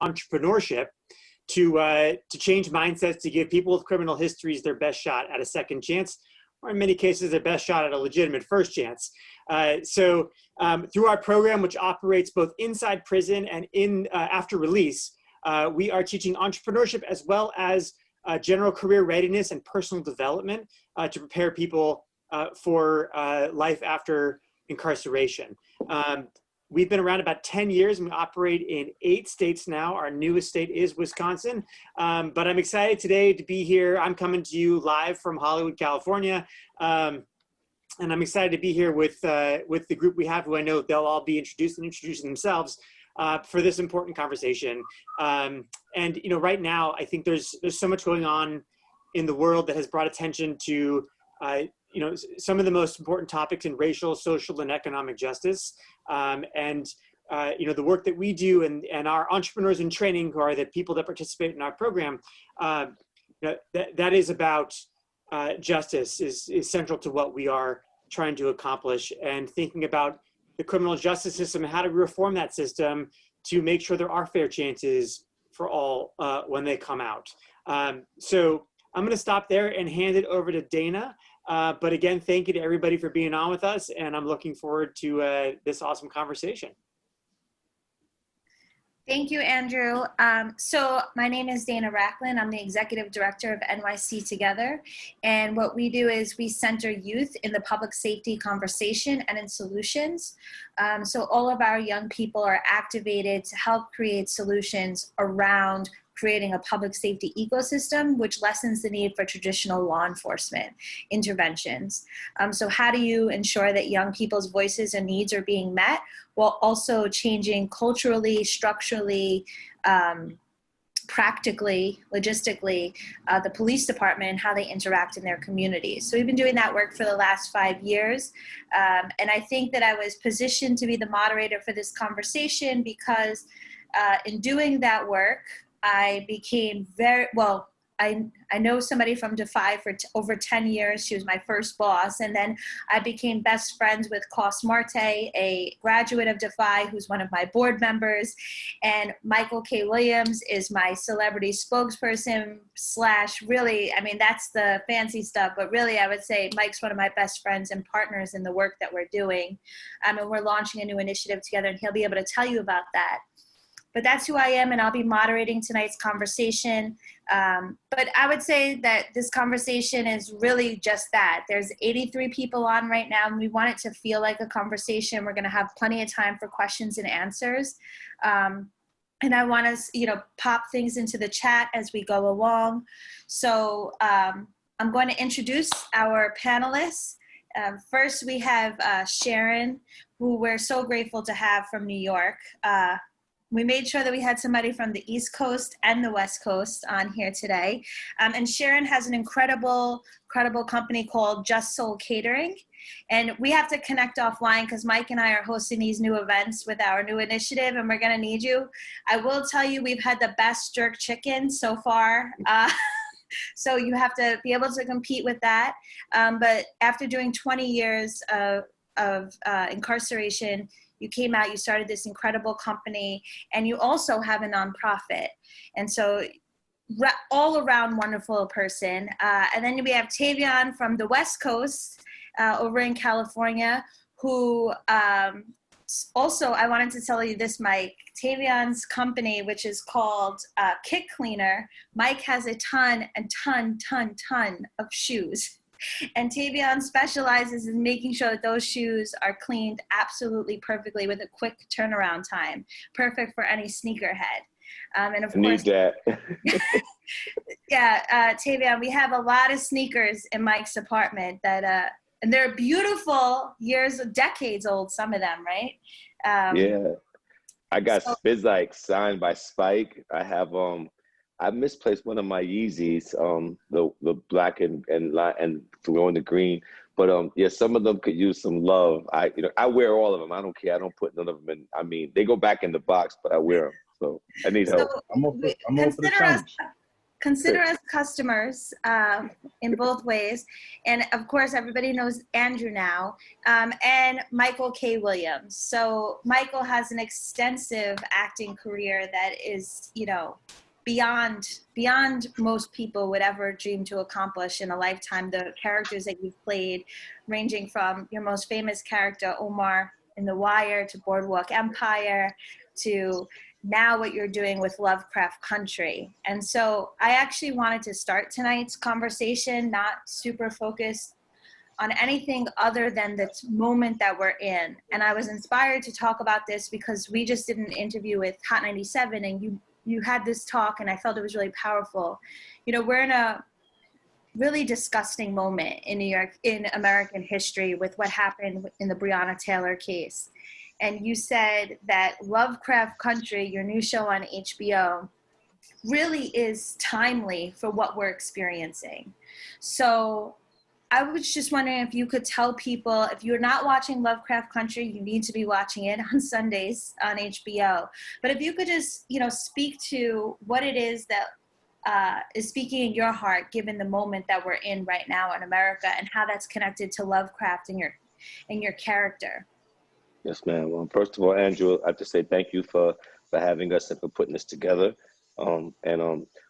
entrepreneurship to change mindsets, to give people with criminal histories their best shot at a second chance, or in many cases, their best shot at a legitimate first chance. So through our program, which operates both inside prison and after release, we are teaching entrepreneurship as well as general career readiness and personal development to prepare people for life after incarceration. We've been around about 10 years and we operate in 8 states now. Our newest state is Wisconsin. But I'm excited today to be here. I'm coming to you live from Hollywood, California. And I'm excited to be here with the group we have, who I know they'll all be introducing themselves for this important conversation. And right now, I think there's so much going on in the world that has brought attention to some of the most important topics in racial, social, and economic justice. The work that we do and our entrepreneurs in training, who are the people that participate in our program, that is about justice is central to what we are trying to accomplish, and thinking about the criminal justice system and how to reform that system to make sure there are fair chances for all when they come out. So I'm going to stop there and hand it over to Dana. But again, thank you to everybody for being on with us, and I'm looking forward to this awesome conversation. Thank you, Andrew. So my name is Dana Rachlin. I'm the Executive Director of NYC Together. And what we do is we center youth in the public safety conversation and in solutions. So all of our young people are activated to help create solutions around creating a public safety ecosystem, which lessens the need for traditional law enforcement interventions. So how do you ensure that young people's voices and needs are being met while also changing culturally, structurally, practically, logistically, the police department and how they interact in their communities? So we've been doing that work for the last 5 years. And I think that I was positioned to be the moderator for this conversation because in doing that work, I became I know somebody from Defy for over 10 years. She was my first boss. And then I became best friends with Klaus Marte, a graduate of Defy, who's one of my board members. And Michael K. Williams is my celebrity spokesperson / really, I mean, that's the fancy stuff. But really, I would say Mike's one of my best friends and partners in the work that we're doing. And we're launching a new initiative together, and he'll be able to tell you about that. But that's who I am, and I'll be moderating tonight's conversation. But I would say that this conversation is really just that. There's 83 people on right now, and we want it to feel like a conversation. We're going to have plenty of time for questions and answers. And I want us, pop things into the chat as we go along. So I'm going to introduce our panelists. First, we have Sharon, who we're so grateful to have from New York. We made sure that we had somebody from the East Coast and the West Coast on here today. And Sharon has an incredible company called Just Soul Catering. And we have to connect offline because Mike and I are hosting these new events with our new initiative, and we're going to need you. I will tell you, we've had the best jerk chicken so far. So you have to be able to compete with that. But after doing 20 years of incarceration, you came out, you started this incredible company, and you also have a nonprofit. And so all around wonderful person. And then we have Tavaion from the West Coast over in California, who also, I wanted to tell you this, Mike, Tavion's company, which is called Kick Cleaner. Mike has a ton of shoes. And Tavaion specializes in making sure that those shoes are cleaned absolutely perfectly with a quick turnaround time, perfect for any sneakerhead. And of course, need that. Yeah, Tavaion, we have a lot of sneakers in Mike's apartment that, and they're beautiful, decades old, some of them, right? Yeah, I got Spizike signed by Spike. I have I misplaced one of my Yeezys, the black and glowing the green. But yeah, some of them could use some love. I wear all of them. I don't care. I don't put none of them in. I mean, they go back in the box, but I wear them. So I need help. I'm over the challenge. consider us customers in both ways. And of course, everybody knows Andrew now, and Michael K. Williams. So Michael has an extensive acting career that is, you know, beyond most people would ever dream to accomplish in a lifetime. The characters that you've played, ranging from your most famous character, Omar, in The Wire, to Boardwalk Empire, to now what you're doing with Lovecraft Country. And so I actually wanted to start tonight's conversation not super focused on anything other than this moment that we're in. And I was inspired to talk about this because we just did an interview with Hot 97, and you had this talk, and I felt it was really powerful. You know, we're in a really disgusting moment in New York, in American history, with what happened in the Breonna Taylor case. And you said that Lovecraft Country, your new show on HBO, really is timely for what we're experiencing. So I was just wondering if you could tell people, if you're not watching Lovecraft Country, you need to be watching it on Sundays on HBO. But if you could just, you know, speak to what it is that is speaking in your heart, given the moment that we're in right now in America, and how that's connected to Lovecraft and your character. Yes, ma'am. Well, first of all, Andrew, I have to say thank you for having us and for putting this together.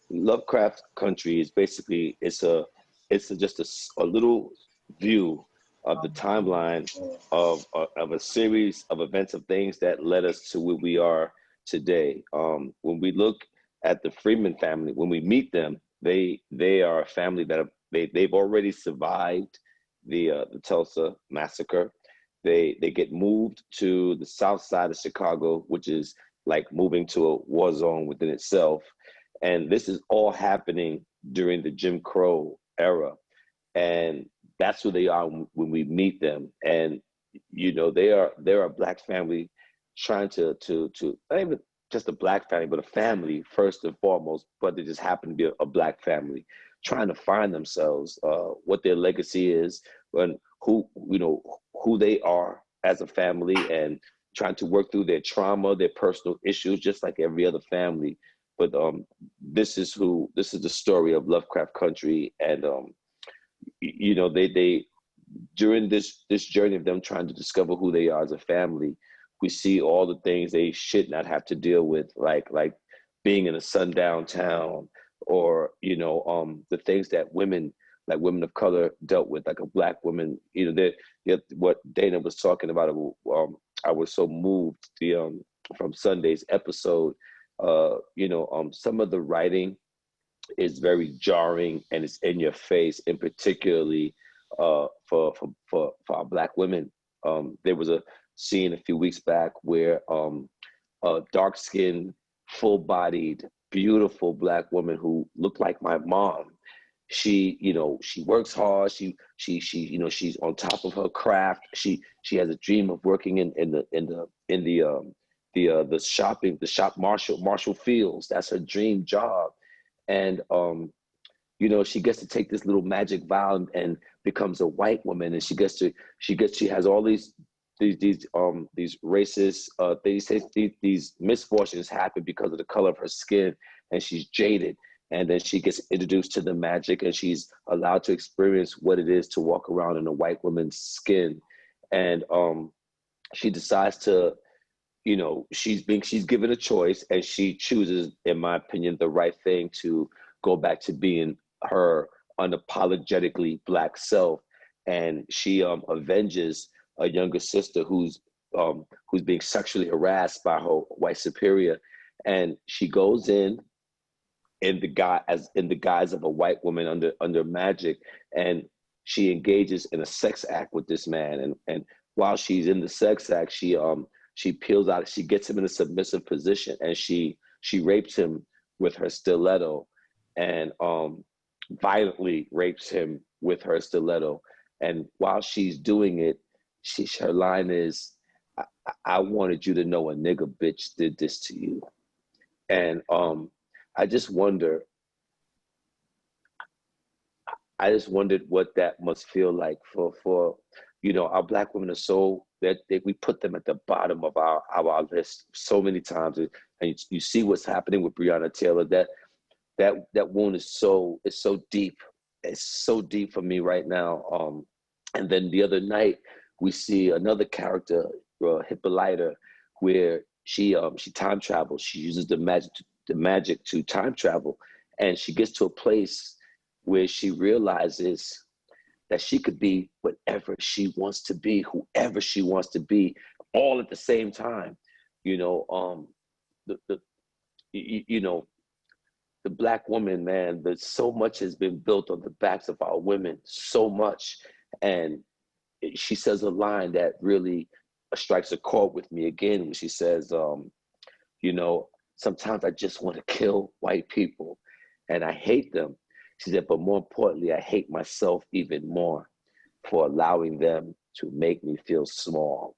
Lovecraft Country is basically, it's just a little view of the timeline of a series of events, of things that led us to where we are today. When we look at the Freeman family, when we meet them, they are a family that they've already survived the Tulsa massacre. They get moved to the south side of Chicago, which is like moving to a war zone within itself. And this is all happening during the Jim Crow era. And that's who they are when we meet them. And, you know, they're a Black family trying to not even just a Black family, but a family first and foremost, but they just happen to be a Black family trying to find themselves, what their legacy is, and who they are as a family, and trying to work through their trauma, their personal issues, just like every other family. But this is the story of Lovecraft Country. And you know, they during this journey of them trying to discover who they are as a family, we see all the things they should not have to deal with, like being in a sundown town, or, you know, the things that women of color dealt with, like a Black woman. You know, what Dana was talking about. I was so moved from Sunday's episode. You know, some of the writing is very jarring, and it's in your face, and particularly for our Black women. There was a scene a few weeks back where a dark-skinned, full-bodied, beautiful Black woman who looked like my mom. She, you know, she works hard. She, you know, she's on top of her craft. She has a dream of working in the shop Marshall Fields. That's her dream job. And you know, she gets to take this little magic vow and becomes a white woman, and she has all these racist these misfortunes happen because of the color of her skin, and she's jaded. And then she gets introduced to the magic, and she's allowed to experience what it is to walk around in a white woman's skin. And she decides to, you know, she's given a choice, and she chooses, in my opinion, the right thing, to go back to being her unapologetically Black self. And she avenges a younger sister who's being sexually harassed by her white superior. And she goes in the guise of a white woman under magic, and she engages in a sex act with this man. And while she's in the sex act, she peels out, she gets him in a submissive position, and she rapes him with her stiletto, and violently rapes him with her stiletto. And while she's doing it, her line is, I wanted you to know a nigga bitch did this to you. And I just wondered what that must feel like for you know, our Black women are so that we put them at the bottom of our list so many times. And you see what's happening with Breonna Taylor, that that wound is so deep. It's so deep for me right now. And then the other night we see another character, Hippolyta, where she time travels. She uses the magic to time travel, and she gets to a place where she realizes that she could be whatever she wants to be, whoever she wants to be, all at the same time. You know, you know, the Black woman, man, there's so much has been built on the backs of our women, so much. And she says a line that really strikes a chord with me again, when she says, you know, sometimes I just want to kill white people and I hate them. She said, but more importantly, I hate myself even more for allowing them to make me feel small.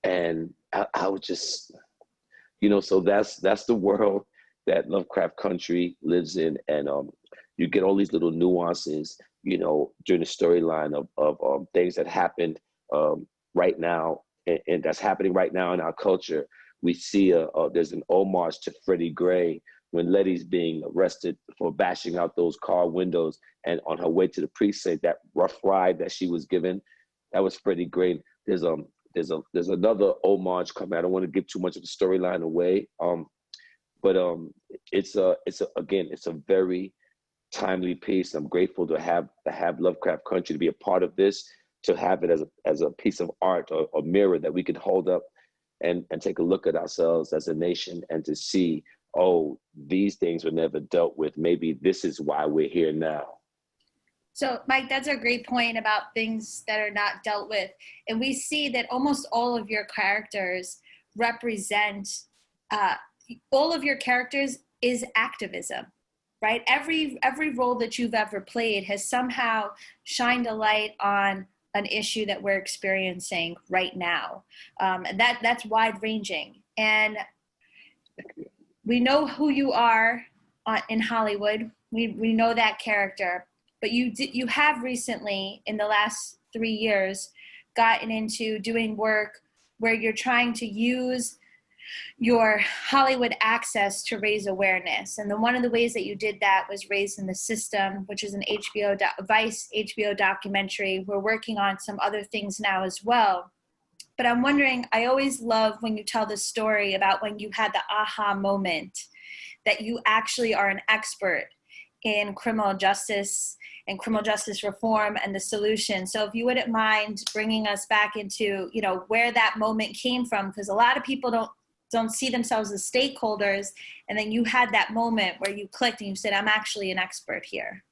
And I was just, you know, so that's the world that Lovecraft Country lives in. And you get all these little nuances, you know, during the storyline of things that happened right now, and that's happening right now in our culture. We see there's an homage to Freddie Gray when Letty's being arrested for bashing out those car windows, and on her way to the precinct, that rough ride that she was given, that was Freddie Gray. There's another homage coming. I don't want to give too much of the storyline away, but it's a very timely piece. I'm grateful to have Lovecraft Country to be a part of this, to have it as a piece of art or a mirror that we can hold up and take a look at ourselves as a nation, and to see, oh, these things were never dealt with. Maybe this is why we're here now. So, Mike, that's a great point about things that are not dealt with. And we see that almost all of your characters represent, all of your characters is activism, right? Every role that you've ever played has somehow shined a light on an issue that we're experiencing right now. And that's wide ranging. And we know who you are in Hollywood. We know that character. But you have recently, in the last 3 years, gotten into doing work where you're trying to use your Hollywood access to raise awareness. And one of the ways that you did that was Raised in the System, which is an Vice HBO documentary. We're working on some other things now as well. But I'm wondering, I always love when you tell the story about when you had the aha moment that you actually are an expert in criminal justice and criminal justice reform and the solution. So if you wouldn't mind bringing us back into, you know, where that moment came from, because a lot of people don't see themselves as stakeholders, and then you had that moment where you clicked and you said, I'm actually an expert here.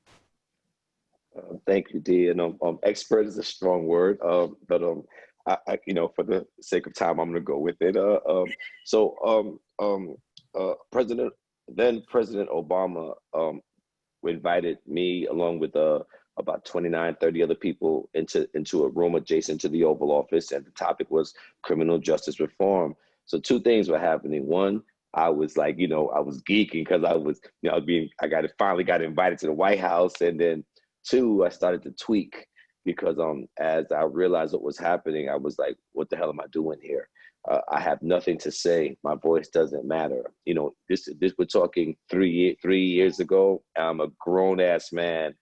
Thank you, Dee. And expert is a strong word, but I, you know, for the sake of time, I'm going to go with it. Then President Obama invited me, along with about 29, 30 other people, into a room adjacent to the Oval Office, and the topic was criminal justice reform. So two things were happening. One, I was like, you know, I was geeking because I was, you know, finally got invited to the White House, and then two, I started to tweak, because as I realized what was happening, I was like, what the hell am I doing here? I have nothing to say. My voice doesn't matter. You know, this we're talking 3 years ago. I'm a grown ass man,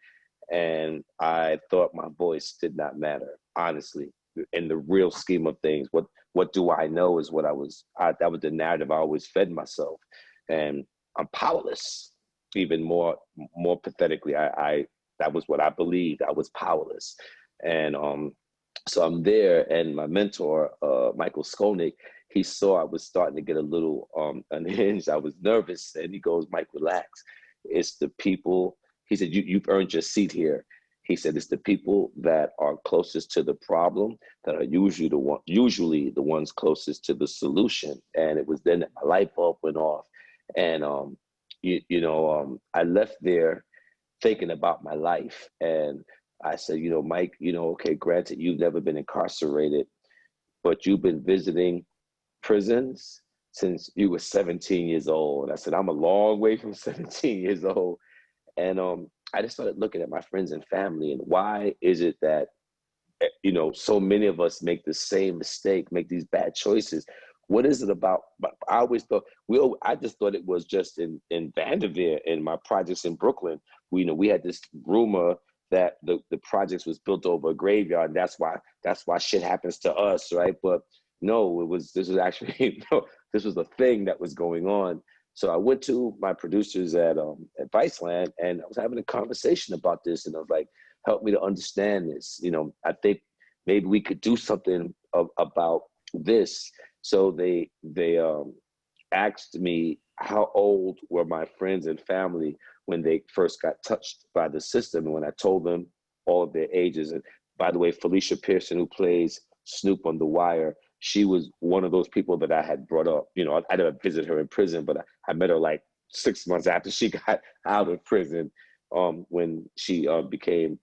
and I thought my voice did not matter, honestly. In the real scheme of things, what do I know is what that was the narrative I always fed myself, and I'm powerless. Even more pathetically, that was what I believed. I was powerless, and so I'm there, and my mentor, Michael Skolnick, he saw I was starting to get a little unhinged. I was nervous, and he goes, "Mike, relax. It's the people." He said, "You've earned your seat here." He said, "It's the people that are closest to the problem that are usually the ones closest to the solution." And it was then that my light bulb went off, and I left there thinking about my life, and I said, you know, Mike, you know, okay, granted, you've never been incarcerated, but you've been visiting prisons since you were 17 years old. And I said, I'm a long way from 17 years old. And I just started looking at my friends and family, and why is it that, you know, so many of us make the same mistake, make these bad choices? what is it about? But I always thought, I just thought it was just in Vanderveer, in my projects in Brooklyn. We had this rumor that the projects was built over a graveyard, and that's why shit happens to us, right? But no, this was actually, no, this was a thing that was going on. So I went to my producers at Viceland, and I was having a conversation about this, and I was like, help me to understand this. I think maybe we could do something about this. So they asked me how old were my friends and family when they first got touched by the system. And when I told them all of their ages, and by the way, Felicia Pearson, who plays Snoop on The Wire, she was one of those people that I had brought up. I never visited her in prison, but I met her like 6 months after she got out of prison. When she came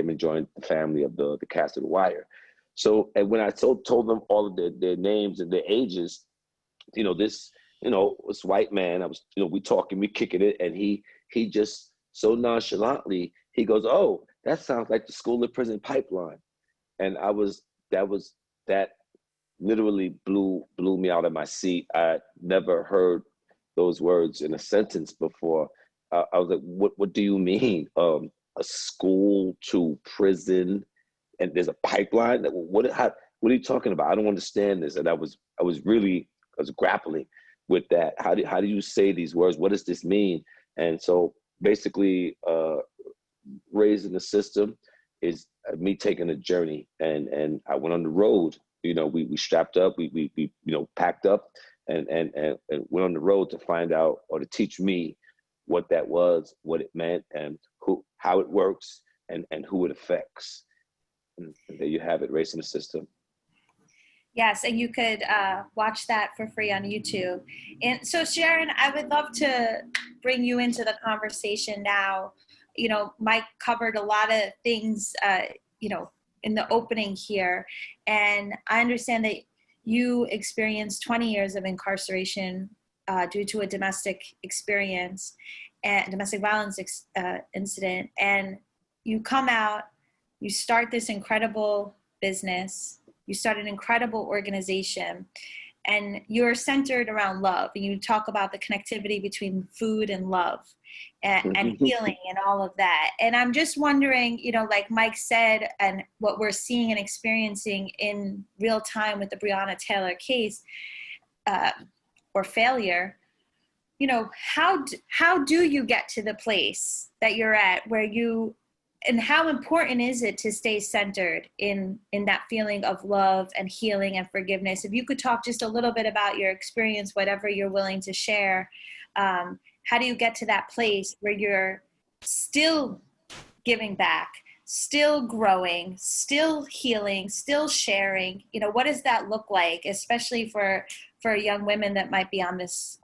and joined the family of the cast of The Wire. So, and when I told them all of their names and their ages, this white man, I was, we talking, we kicking it, and he just so nonchalantly, he goes, "Oh, that sounds like the school to prison pipeline," and that literally blew me out of my seat. I never heard those words in a sentence before. I was like, what do you mean? A school to prison, and there's a pipeline? What are you talking about? I don't understand this. And I was grappling with that. How do you say these words? What does this mean? And so basically, raising the system is me taking a journey, and I went on the road. We strapped up, we packed up, and went on the road to find out, or to teach me what that was, what it meant, and how it works, and who it affects. And there you have it, Racing the System. Yes, and you could watch that for free on YouTube. And so, Sharon, I would love to bring you into the conversation now. Mike covered a lot of things, in the opening here, and I understand that you experienced 20 years of incarceration due to a domestic experience and domestic violence incident. And you come out, you start this incredible business, you start an incredible organization, and you're centered around love. And you talk about the connectivity between food and love and healing and all of that. And I'm just wondering, like Mike said, and what we're seeing and experiencing in real time with the Breonna Taylor case, or failure, how do you get to the place that you're at where and how important is it to stay centered in that feeling of love and healing and forgiveness? If you could talk just a little bit about your experience, whatever you're willing to share, how do you get to that place where you're still giving back, still growing, still healing, still sharing? What does that look like, especially for young women that might be on this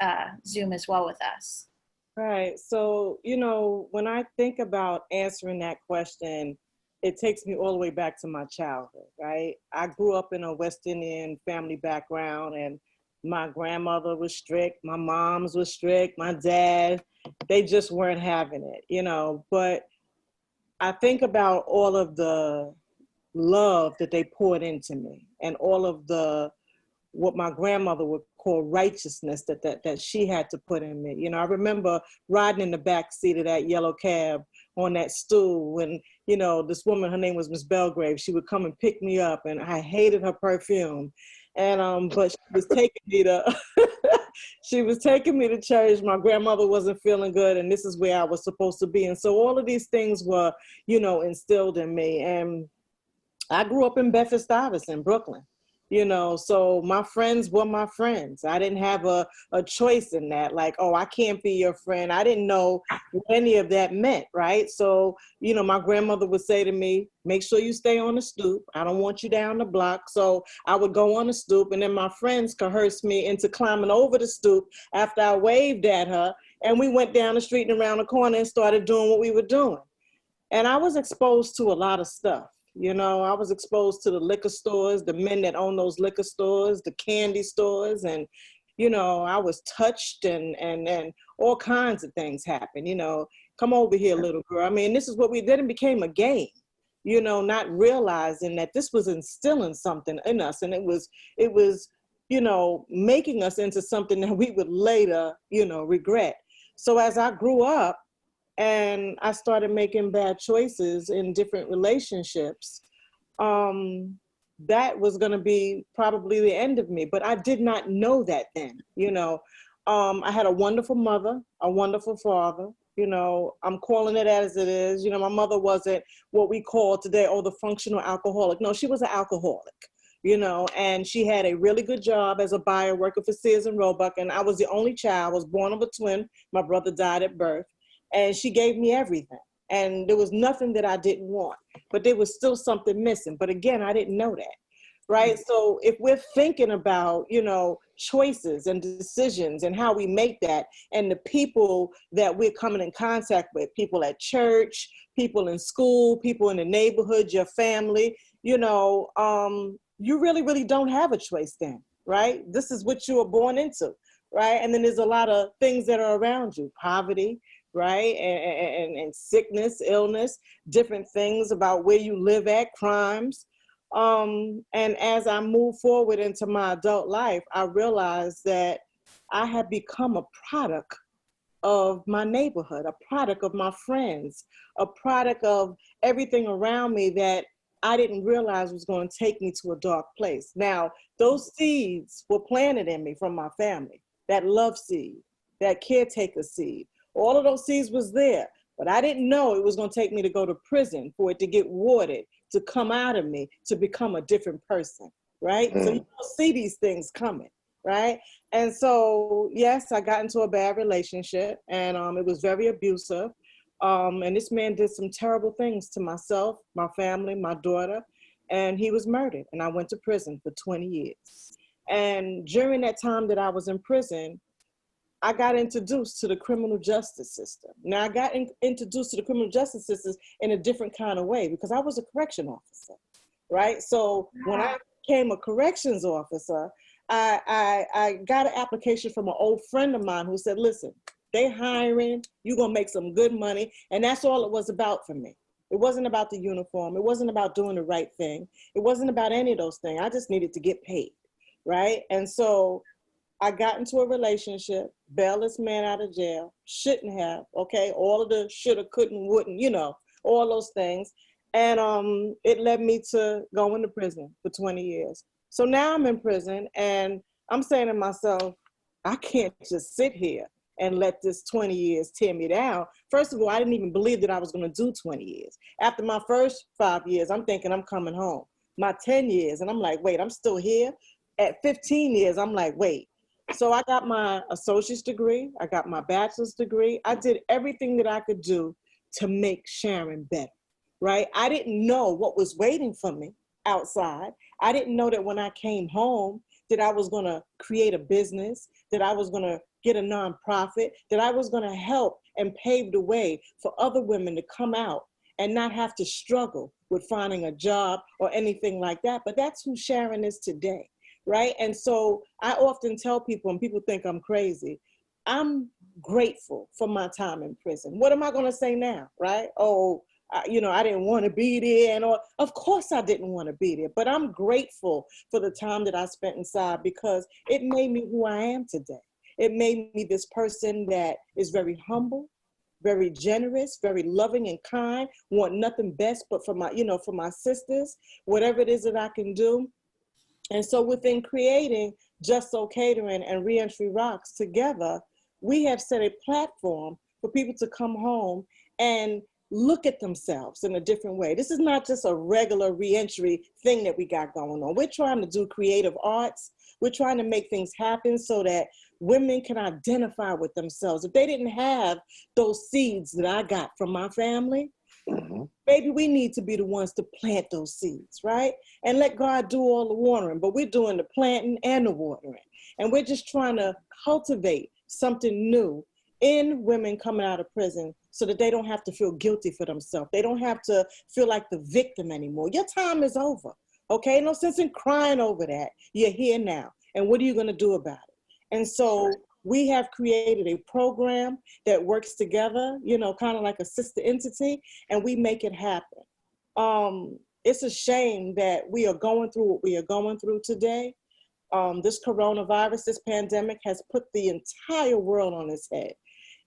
Zoom as well with us? Right. So, when I think about answering that question, it takes me all the way back to my childhood, right? I grew up in a West Indian family background, and my grandmother was strict, my moms was strict, my dad, they just weren't having it, but I think about all of the love that they poured into me, and all of what my grandmother would call righteousness that she had to put in me. I remember riding in the back seat of that yellow cab on that stool when, this woman, her name was Miss Belgrave, she would come and pick me up, and I hated her perfume. And, but she was taking me to, she was taking me to church. My grandmother wasn't feeling good, and this is where I was supposed to be. And so all of these things were, instilled in me. And I grew up in Bedford-Stuyvesant, Brooklyn. So my friends were my friends. I didn't have a choice in that, like, oh, I can't be your friend. I didn't know what any of that meant, right? So, my grandmother would say to me, make sure you stay on the stoop. I don't want you down the block. So I would go on the stoop, and then my friends coerced me into climbing over the stoop after I waved at her. And we went down the street and around the corner and started doing what we were doing. And I was exposed to a lot of stuff. I was exposed to the liquor stores, the men that own those liquor stores, the candy stores, and, I was touched and all kinds of things happened, come over here, little girl. I mean, this is what we did, and became a game, not realizing that this was instilling something in us. And it was, making us into something that we would later, regret. So as I grew up and I started making bad choices in different relationships, that was going to be probably the end of me. But I did not know that then. I had a wonderful mother, a wonderful father. I'm calling it as it is. My mother wasn't what we call today, the functional alcoholic. No, she was an alcoholic, and she had a really good job as a buyer working for Sears and Roebuck. And I was the only child. I was born of a twin. My brother died at birth. And she gave me everything. And there was nothing that I didn't want, but there was still something missing. But again, I didn't know that, right? So if we're thinking about, choices and decisions and how we make that, and the people that we're coming in contact with, people at church, people in school, people in the neighborhood, your family, you really, really don't have a choice then, right? This is what you were born into, right? And then there's a lot of things that are around you, poverty, right? And sickness, illness, different things about where you live at, crimes. And as I move forward into my adult life, I realized that I had become a product of my neighborhood, a product of my friends, a product of everything around me that I didn't realize was going to take me to a dark place. Now, those seeds were planted in me from my family, that love seed, that caretaker seed. All of those seeds was there, but I didn't know it was going to take me to go to prison for it to get watered, to come out of me, to become a different person, right? So you don't see these things coming, right? And so, yes, I got into a bad relationship, and it was very abusive. And this man did some terrible things to myself, my family, my daughter, and he was murdered. And I went to prison for 20 years. And during that time that I was in prison, I got introduced to the criminal justice system. Now, I got introduced to the criminal justice system in a different kind of way because I was a correction officer, right? So when I became a corrections officer, I got an application from an old friend of mine who said, listen, they hiring, you're gonna make some good money. And that's all it was about for me. It wasn't about the uniform. It wasn't about doing the right thing. It wasn't about any of those things. I just needed to get paid, right? And so I got into a relationship, bailed this man out of jail, shouldn't have, okay? All of the shoulda, couldn't, wouldn't, all those things. And it led me to going to prison for 20 years. So now I'm in prison and I'm saying to myself, I can't just sit here and let this 20 years tear me down. First of all, I didn't even believe that I was gonna do 20 years. After my first 5 years, I'm thinking I'm coming home. My 10 years, and I'm like, wait, I'm still here? At 15 years, I'm like, wait. So I got my associate's degree, I got my bachelor's degree. I did everything that I could do to make Sharon better, right? I didn't know what was waiting for me outside. I didn't know that when I came home, that I was gonna create a business, that I was gonna get a nonprofit, that I was gonna help and pave the way for other women to come out and not have to struggle with finding a job or anything like that. But that's who Sharon is today, right? And so I often tell people, and people think I'm crazy, I'm grateful for my time in prison. What am I gonna say now, right? I didn't want to be there, and of course I didn't want to be there, but I'm grateful for the time that I spent inside because it made me who I am today. It made me this person that is very humble, very generous, very loving and kind, want nothing best but for my sisters, whatever it is that I can do. And so within creating Just So Catering and Reentry Rocks together, we have set a platform for people to come home and look at themselves in a different way. This is not just a regular reentry thing that we got going on. We're trying to do creative arts. We're trying to make things happen so that women can identify with themselves. If they didn't have those seeds that I got from my family, maybe we need to be the ones to plant those seeds, right? And let God do all the watering, but we're doing the planting and the watering. And we're just trying to cultivate something new in women coming out of prison so that they don't have to feel guilty for themselves. They don't have to feel like the victim anymore. Your time is over, okay? No sense in crying over that. You're here now. And what are you gonna do about it? And so we have created a program that works together, kind of like a sister entity, and we make it happen. It's a shame that we are going through what we are going through today. this coronavirus, this pandemic has put the entire world on its head.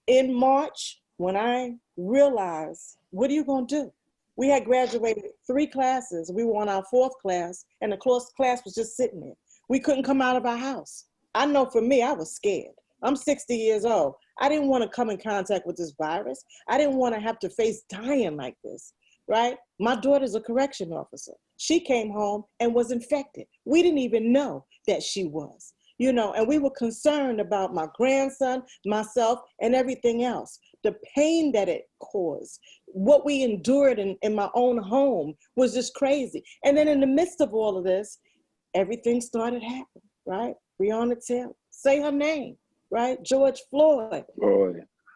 In March, when I realized, what are you going to do? We had graduated 3 classes. We were on our 4th class, and the class was just sitting there. We couldn't come out of our house. I know for me, I was scared. I'm 60 years old. I didn't want to come in contact with this virus. I didn't want to have to face dying like this, right? My daughter's a correction officer. She came home and was infected. We didn't even know that she was, you know, and we were concerned about my grandson, myself, and everything else. The pain that it caused, what we endured in my own home was just crazy. And then in the midst of all of this, everything started happening, right? Breonna Taylor, say her name, right? George Floyd,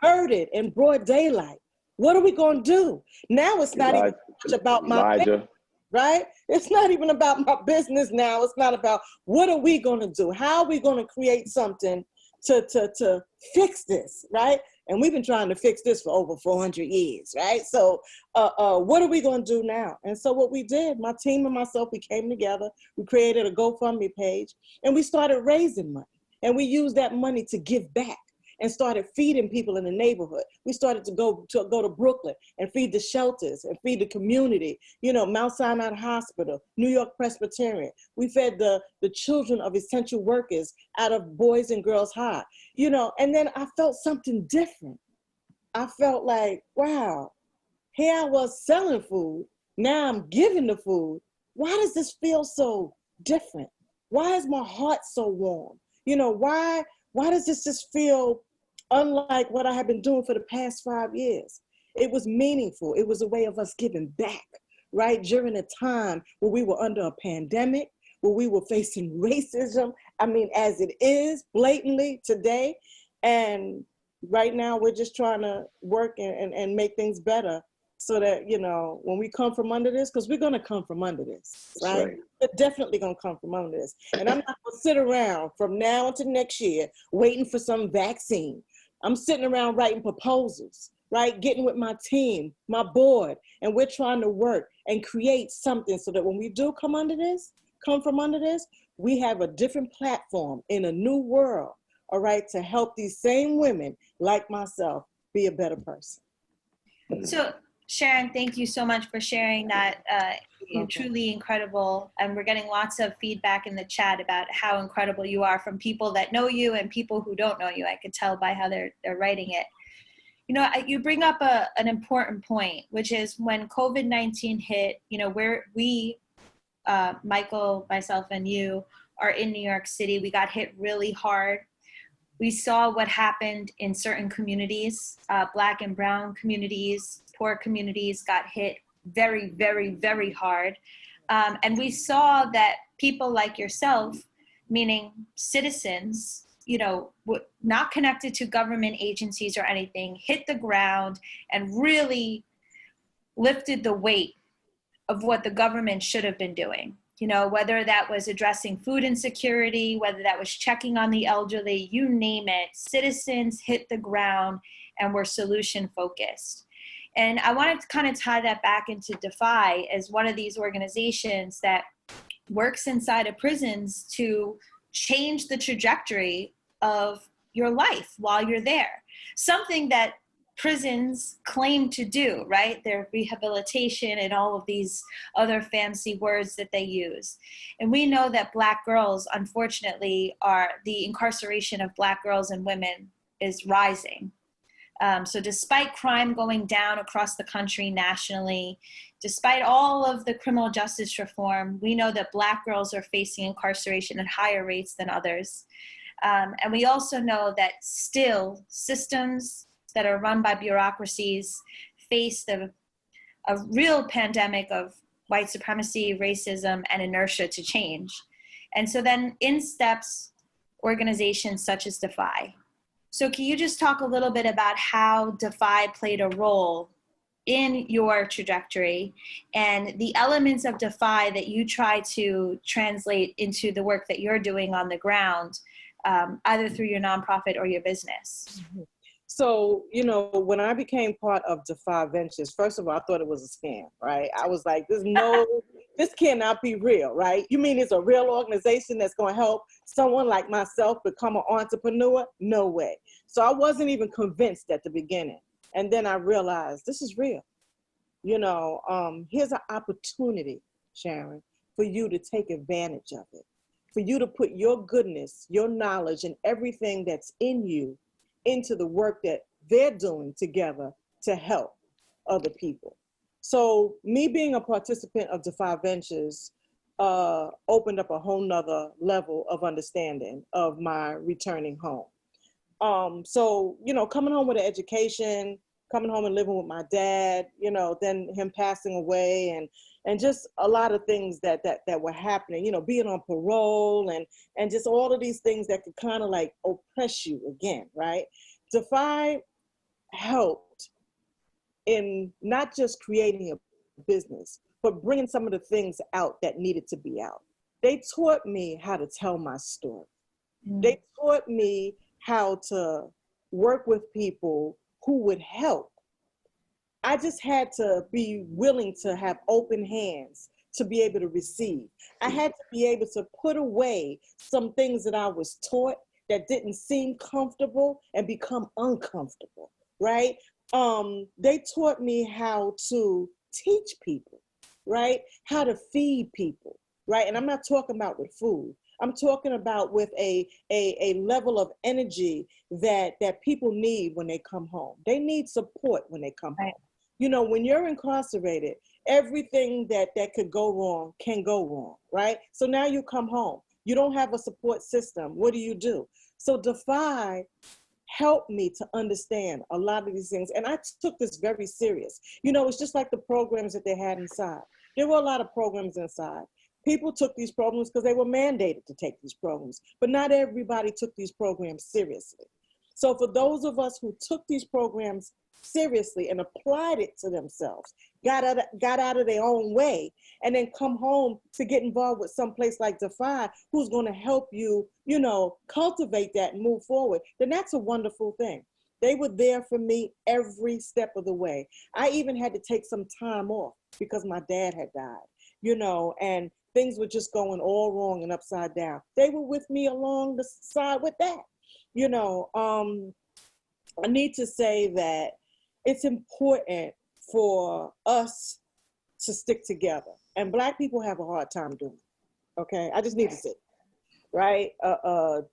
heard it in broad daylight. What are we going to do? Now it's not even much about my business, right? It's not even about my business now. It's not about what are we going to do? How are we going to create something to fix this, right? And we've been trying to fix this for over 400 years, right? So what are we going to do now? And so what we did, my team and myself, we came together, we created a GoFundMe page, and we started raising money. And we used that money to give back and started feeding people in the neighborhood. We started to go to Brooklyn and feed the shelters and feed the community. You know, Mount Sinai Hospital, New York Presbyterian. We fed the children of essential workers out of Boys and Girls High. You know, and then I felt something different. I felt like, wow, here I was selling food. Now I'm giving the food. Why does this feel so different? Why is my heart so warm? You know, why does this just feel unlike what I have been doing for the past 5 years? It was meaningful. It was a way of us giving back, right? During a time where we were under a pandemic, where we were facing racism, I mean, as it is blatantly today. And right now we're just trying to work and make things better so that, you know, when we come from under this, because we're going to come from under this, right? We're definitely going to come from under this. And I'm not going to sit around from now until next year waiting for some vaccine. I'm sitting around writing proposals, right? Getting with my team, my board, and we're trying to work and create something so that when we do come from under this, we have a different platform in a new world, all right, to help these same women like myself be a better person. So, Sharon, thank you so much for sharing that. Truly incredible. And we're getting lots of feedback in the chat about how incredible you are from people that know you and people who don't know you. I could tell by how they're writing it. You know, you bring up an important point, which is when COVID-19 hit, you know, we, Michael, myself, and you are in New York City. We got hit really hard. We saw what happened in certain communities, Black and brown communities, poor communities got hit very, very, very hard. And we saw that people like yourself, meaning citizens, you know, not connected to government agencies or anything, hit the ground and really lifted the weight of what the government should have been doing. You know, whether that was addressing food insecurity, whether that was checking on the elderly, you name it, citizens hit the ground and were solution focused. And I wanted to kind of tie that back into Defy as one of these organizations that works inside of prisons to change the trajectory of your life while you're there. Something that prisons claim to do, right? Their rehabilitation and all of these other fancy words that they use. And we know that Black girls, unfortunately, the incarceration of Black girls and women is rising. So despite crime going down across the country nationally, despite all of the criminal justice reform, we know that Black girls are facing incarceration at higher rates than others. And we also know that still systems that are run by bureaucracies face a real pandemic of white supremacy, racism, and inertia to change. And so then in steps organizations such as Defy. So can you just talk a little bit about how Defy played a role in your trajectory and the elements of Defy that you try to translate into the work that you're doing on the ground, either through your nonprofit or your business? So, you know, when I became part of Defy Ventures, first of all, I thought it was a scam, right? I was like, this cannot be real, right? You mean it's a real organization that's going to help someone like myself become an entrepreneur? No way. So I wasn't even convinced at the beginning. And then I realized this is real. You know, here's an opportunity, Sharon, for you to take advantage of it, for you to put your goodness, your knowledge, and everything that's in you into the work that they're doing together to help other people. So me being a participant of Defy Ventures opened up a whole nother level of understanding of my returning home. So, you know, coming home with an education, coming home and living with my dad, you know, then him passing away and just a lot of things that were happening, you know, being on parole and just all of these things that could kind of like oppress you again, right? Defy helped in not just creating a business, but bringing some of the things out that needed to be out. They taught me how to tell my story. They taught me how to work with people who would help. I just had to be willing to have open hands to be able to receive. I had to be able to put away some things that I was taught that didn't seem comfortable and become uncomfortable, right? They taught me how to teach people, right? How to feed people, right? And I'm not talking about with food. I'm talking about with a level of energy that people need when they come home. They need support when they come home. You know, when you're incarcerated, everything that could go wrong can go wrong, right? So now you come home. You don't have a support system. What do? So Defy helped me to understand a lot of these things. And I took this very serious. You know, it's just like the programs that they had inside. There were a lot of programs inside. People took these programs because they were mandated to take these programs, but not everybody took these programs seriously. So for those of us who took these programs seriously and applied it to themselves, got out of their own way, and then come home to get involved with some place like Defy, who's going to help you, you know, cultivate that and move forward, then that's a wonderful thing. They were there for me every step of the way. I even had to take some time off because my dad had died, you know, and things were just going all wrong and upside down. They were with me along the side with that. You know, I need to say that it's important for us to stick together. And Black people have a hard time doing it, okay? I just need to say, right?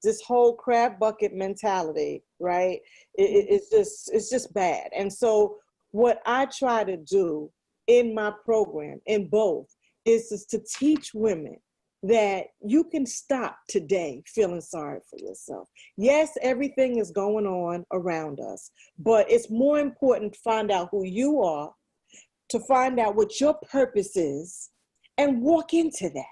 This whole crab bucket mentality, right? It's just bad. And so what I try to do in my program, in both, is to teach women that you can stop today feeling sorry for yourself. Yes, everything is going on around us, but it's more important to find out who you are, to find out what your purpose is, and walk into that.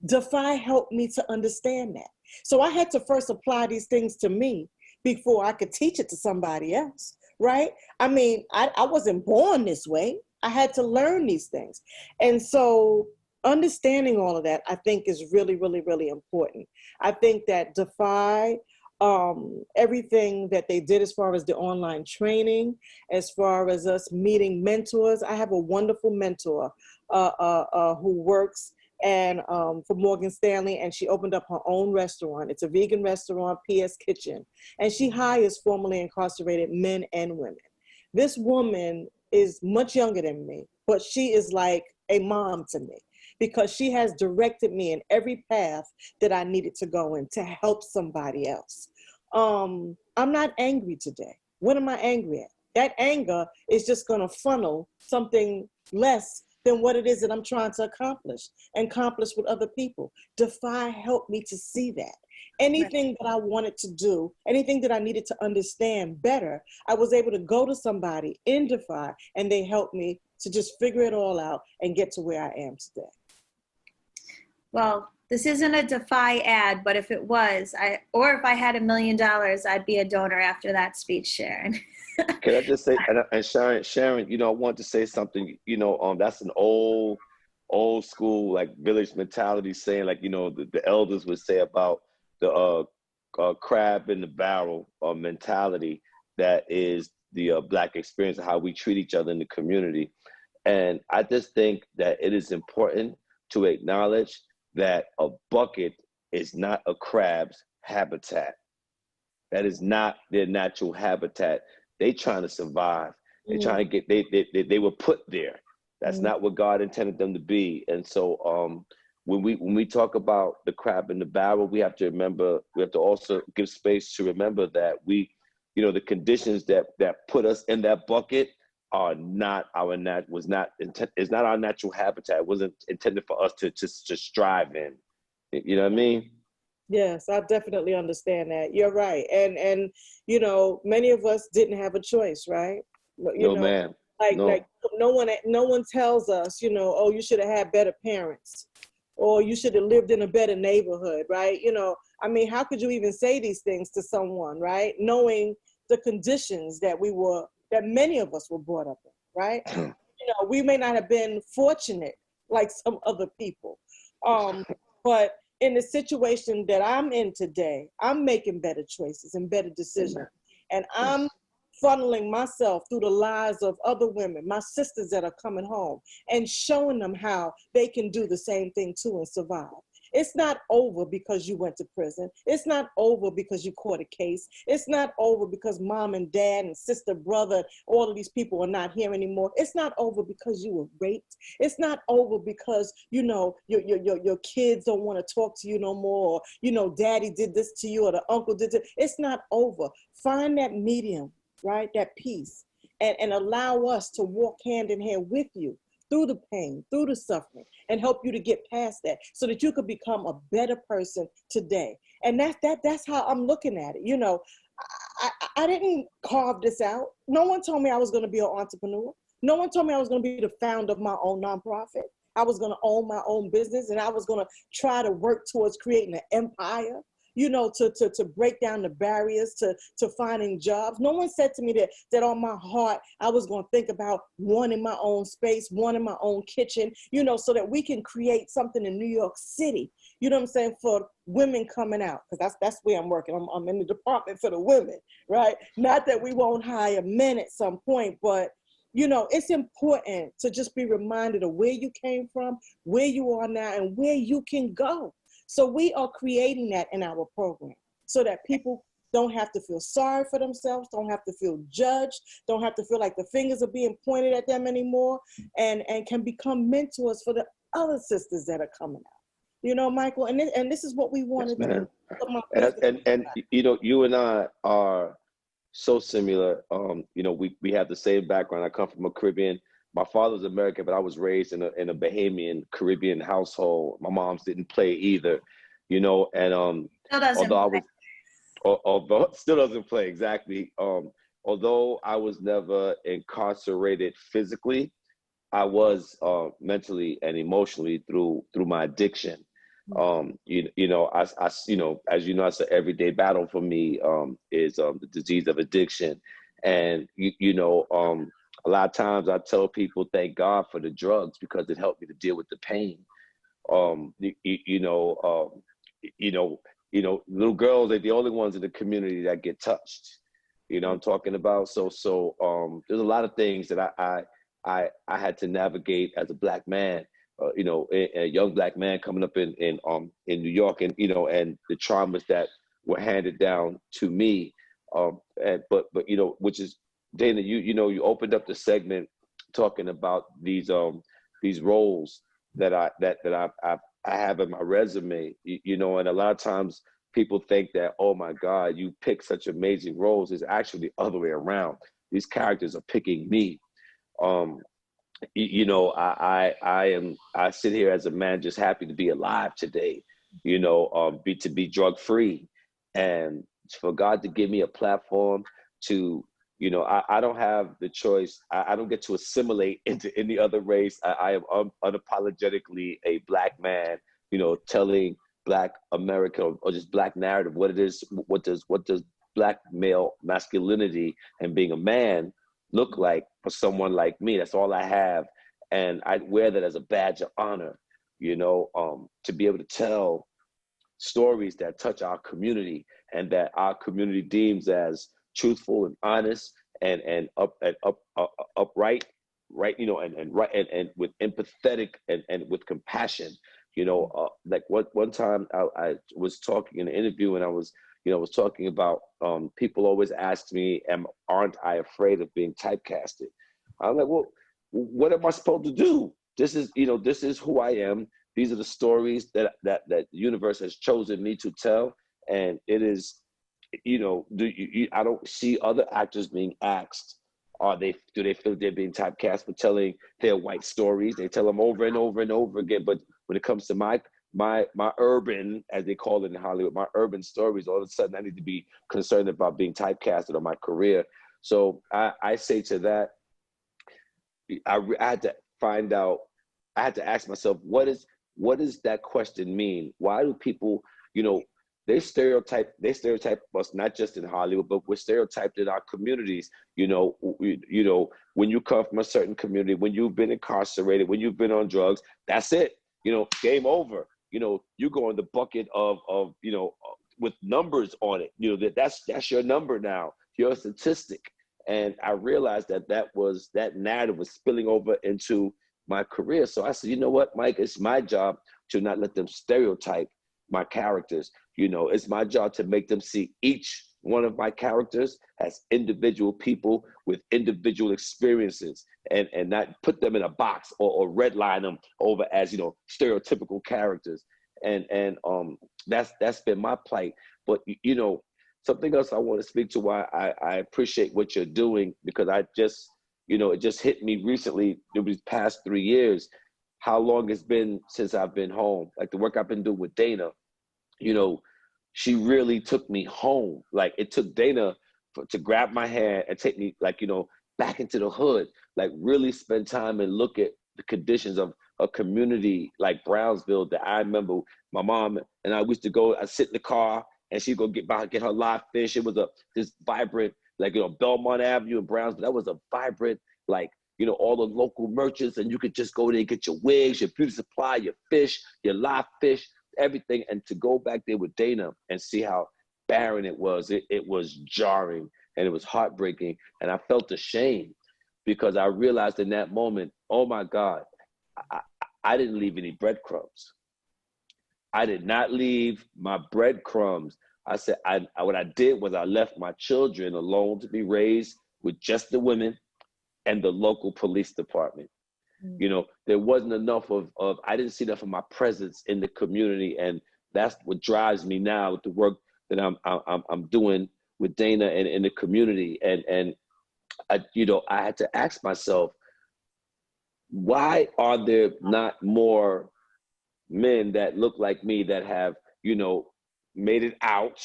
Defy helped me to understand that. So I had to first apply these things to me before I could teach it to somebody else, right? I mean, I wasn't born this way. I had to learn these things. And so understanding all of that, I think, is really, really, really important. I think that Defy, everything that they did as far as the online training, as far as us meeting mentors. I have a wonderful mentor who works for Morgan Stanley, and she opened up her own restaurant. It's a vegan restaurant, PS Kitchen, and she hires formerly incarcerated men and women. This woman is much younger than me, but she is like a mom to me, because she has directed me in every path that I needed to go in to help somebody else. I'm not angry today. What am I angry at? That anger is just gonna funnel something less than what it is that I'm trying to accomplish with other people. Defy helped me to see that. Anything that I wanted to do, anything that I needed to understand better, I was able to go to somebody in Defy, and they helped me to just figure it all out and get to where I am today. Well, this isn't a Defy ad, but if it was, if I had $1 million, I'd be a donor after that speech, Sharon. Can I just say, and Sharon, you know, I want to say something, you know, that's an old school, like, village mentality, saying, like, you know, the elders would say about the crab in the barrel mentality. that is the Black experience, how we treat each other in the community. And I just think that it is important to acknowledge that a bucket is not a crab's habitat. That is not their natural habitat. They trying to survive. They're trying to get, they were put there. That's not what God intended them to be. And so when we talk about the crab in the barrel, we have to remember, we have to also give space to remember that we, you know, the conditions that put us in that bucket are not our is not our natural habitat. It wasn't intended for us to strive in. You know what I mean? Yes, I definitely understand that. You're right. And you know, many of us didn't have a choice, right? You know, man. Like no one tells us, you know, oh, you should have had better parents, or you should have lived in a better neighborhood, right? You know, I mean, how could you even say these things to someone, right? Knowing the conditions that many of us were brought up in, right? You know, we may not have been fortunate like some other people, but in the situation that I'm in today, I'm making better choices and better decisions. And I'm funneling myself through the lives of other women, my sisters that are coming home, and showing them how they can do the same thing too and survive. It's not over because you went to prison. It's not over because you caught a case. It's not over because mom and dad and sister, brother, all of these people are not here anymore. It's not over because you were raped. It's not over because, you know, your kids don't want to talk to you no more, or, you know, daddy did this to you, or the uncle did this. It's not over. Find that medium, right? That peace, and allow us to walk hand in hand with you through the pain, through the suffering, and help you to get past that so that you could become a better person today. And that's how I'm looking at it. You know, I didn't carve this out. No one told me I was going to be an entrepreneur. No one told me I was going to be the founder of my own nonprofit. I was going to own my own business, and I was going to try to work towards creating an empire, you know, to break down the barriers to finding jobs. No one said to me that on my heart, I was going to think about one in my own space, one in my own kitchen, you know, so that we can create something in New York City, you know what I'm saying, for women coming out, because that's where I'm working. I'm in the department for the women, right? Not that we won't hire men at some point, but you know, it's important to just be reminded of where you came from, where you are now, and where you can go. So we are creating that in our program so that people don't have to feel sorry for themselves, don't have to feel judged, don't have to feel like the fingers are being pointed at them anymore, and can become mentors for the other sisters that are coming out. You know, Michael, and this is what we want to do. And you know, you and I are so similar. You know, we have the same background. I come from a Caribbean. My father's American, but I was raised in a Bahamian Caribbean household. My mom's didn't play although still doesn't play exactly. Although I was never incarcerated physically, I was mentally and emotionally through my addiction. You know, as you know, it's an everyday battle for me. Is the disease of addiction, and you know, a lot of times I tell people thank God for the drugs because it helped me to deal with the pain. Little girls are the only ones in the community that get touched. You know what I'm talking about? So there's a lot of things that I had to navigate as a Black man. You know, a young Black man coming up in New York, and you know, and the traumas that were handed down to me. But you know, which is, Dana, you know, you opened up the segment talking about these roles that I have in my resume, you know, and a lot of times people think that, oh my God, you pick such amazing roles. It's actually the other way around. These characters are picking me. You know, I sit here as a man just happy to be alive today, you know, to be drug free, and for God to give me a platform to, you know, I don't have the choice. I don't get to assimilate into any other race. I am unapologetically a Black man, you know, telling Black America or just Black narrative, what it is, what does Black male masculinity and being a man look like for someone like me. That's all I have. And I wear that as a badge of honor, you know, to be able to tell stories that touch our community and that our community deems as truthful and honest and upright, right? You know, and right and with empathetic and with compassion. You know, like one time I was talking in an interview, and I was talking about people always ask me, aren't I afraid of being typecasted? I'm like, well, what am I supposed to do? This is who I am. These are the stories that the universe has chosen me to tell, and it is, I don't see other actors being asked, do they feel they're being typecast for telling their white stories? They tell them over and over and over again. But when it comes to my urban, as they call it in Hollywood, my urban stories, all of a sudden I need to be concerned about being typecasted on my career. So I say to that, I had to find out. I had to ask myself, what does that question mean? Why do people, they stereotype us, not just in Hollywood, but we're stereotyped in our communities. When you come from a certain community, when you've been incarcerated, when you've been on drugs, that's it. Game over. You go in the bucket of with numbers on it. That's your number now. You're a statistic. And I realized that narrative was spilling over into my career. So I said, you know what, Mike, it's my job to not let them stereotype my characters. It's my job to make them see each one of my characters as individual people with individual experiences, and not put them in a box or redline them over as, stereotypical characters. And that's been my plight. But, something else I want to speak to, why I appreciate what you're doing, because it just hit me recently, these past 3 years, how long it's been since I've been home. Like the work I've been doing with Dana, she really took me home. Like it took Dana to grab my hand and take me, back into the hood, like really spend time and look at the conditions of a community like Brownsville that I remember my mom and I used to go, I'd sit in the car and she'd go get her live fish. It was this vibrant, Belmont Avenue in Brownsville. That was a vibrant, all the local merchants, and you could just go there and get your wigs, your beauty supply, your fish, your live fish, everything. And to go back there with Dana and see how barren it was jarring and it was heartbreaking. And I felt ashamed because I realized in that moment, oh my God, I didn't leave any breadcrumbs. I did not leave my breadcrumbs. I said, what I did was I left my children alone to be raised with just the women and the local police department. Mm-hmm. There wasn't enough of I didn't see enough of my presence in the community. And that's what drives me now with the work that I'm doing with Dana and in the community. And I had to ask myself, why are there not more men that look like me that have, made it out?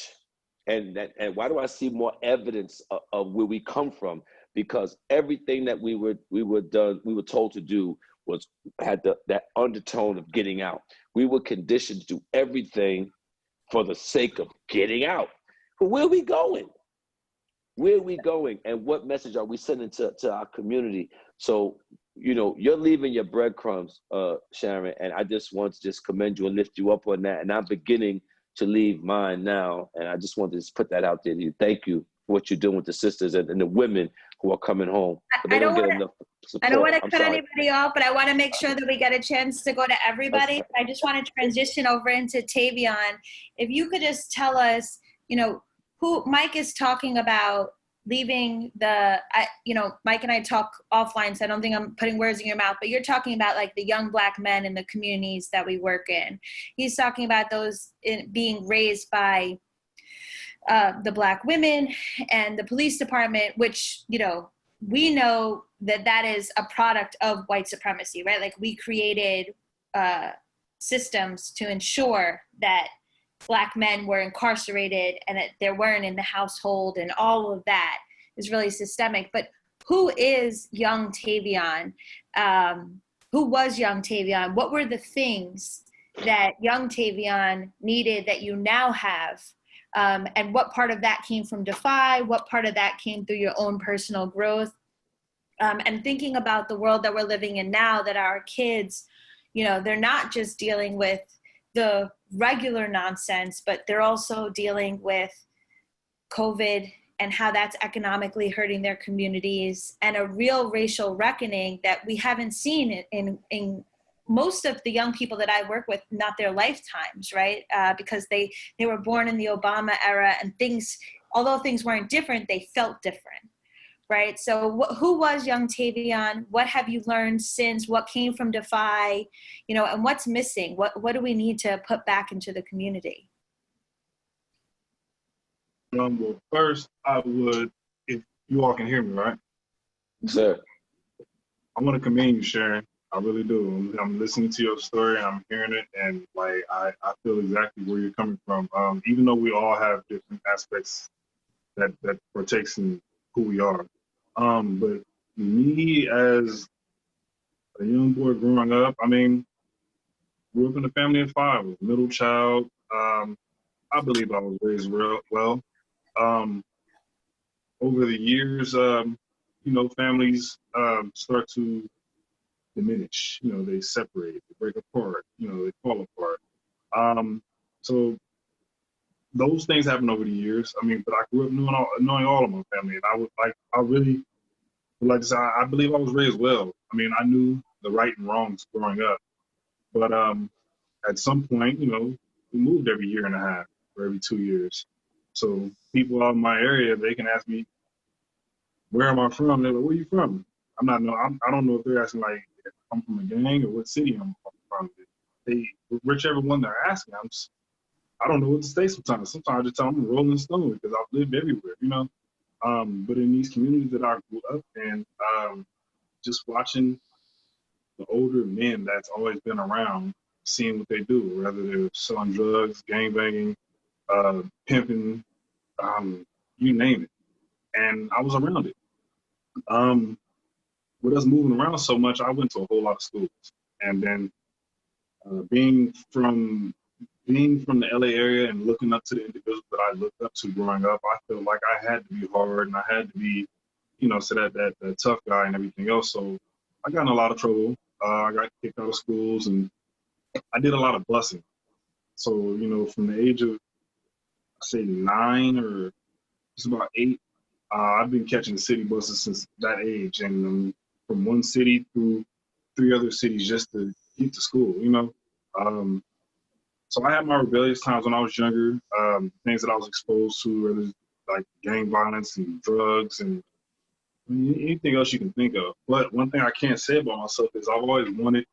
And why do I see more evidence of where we come from? Because everything that we were told to do had that undertone of getting out. We were conditioned to do everything for the sake of getting out. But where are we going? Where are we going? And what message are we sending to our community? So, you're leaving your breadcrumbs, Sharon, and I just want to commend you and lift you up on that. And I'm beginning to leave mine now. And I just want to put that out there to you. Thank you for what you're doing with the sisters and the women who are coming home. I don't want to cut anybody off, but I want to make sure that we get a chance to go to everybody. I just want to transition over into Tavaion. If you could just tell us, who Mike is talking about leaving Mike and I talk offline, so I don't think I'm putting words in your mouth, but you're talking about the young Black men in the communities that we work in. He's talking about those being raised by the Black women and the police department, which, we know that is a product of white supremacy, right? We created systems to ensure that Black men were incarcerated and that they weren't in the household, and all of that is really systemic. But who is young Tavaion? Who was young Tavaion? What were the things that young Tavaion needed that you now have? And what part of that came from Defy? What part of that came through your own personal growth? And thinking about the world that we're living in now, that our kids, they're not just dealing with the regular nonsense, but they're also dealing with COVID and how that's economically hurting their communities, and a real racial reckoning that we haven't seen in most of the young people that I work with, not their lifetimes, right? Because they were born in the Obama era, and things, although things weren't different, they felt different, right? So who was young Tavaion? What have you learned since? What came from Defy? You know, and what's missing? What do we need to put back into the community? Well, first, I would, if you all can hear me, right? Sir. I want to commend you, Sharon. I really do. I'm listening to your story and I'm hearing it, and like I feel exactly where you're coming from. Even though we all have different aspects that partakes in who we are. But me as a young boy growing up, I mean, grew up in a family of 5, was middle child. I believe I was raised real well. Over the years, you know, families start to diminish. You know, they separate, they break apart. You know, they fall apart. So those things happen over the years. I mean, but I grew up knowing all of my family, and I really like to say I believe I was raised well. I mean, I knew the right and wrongs growing up, but at some point, you know, we moved every year and a half or every 2 years. So people out in my area, they can ask me, where am I from? They're like, where are you from? I don't know if they're asking like, if I'm from a gang or what city I'm from. Whichever one they're asking, I don't know what to say sometimes. Sometimes I just tell them I'm a Rolling Stone because I've lived everywhere, you know. But in these communities that I grew up in, just watching the older men that's always been around, seeing what they do, whether they're selling drugs, gangbanging, pimping, you name it. And I was around it. With us moving around so much, I went to a whole lot of schools. And then being from the LA area and looking up to the individuals that I looked up to growing up, I felt like I had to be hard and I had to be, you know, so that tough guy and everything else. So I got in a lot of trouble. I got kicked out of schools and I did a lot of busing. So, you know, from the age of, say 9 or just about 8, I've been catching city buses since that age, and from one city through 3 other cities just to get to school, you know. So I had my rebellious times when I was younger, things that I was exposed to, whether like gang violence and drugs and anything else you can think of. But one thing I can't say about myself is I've always wanted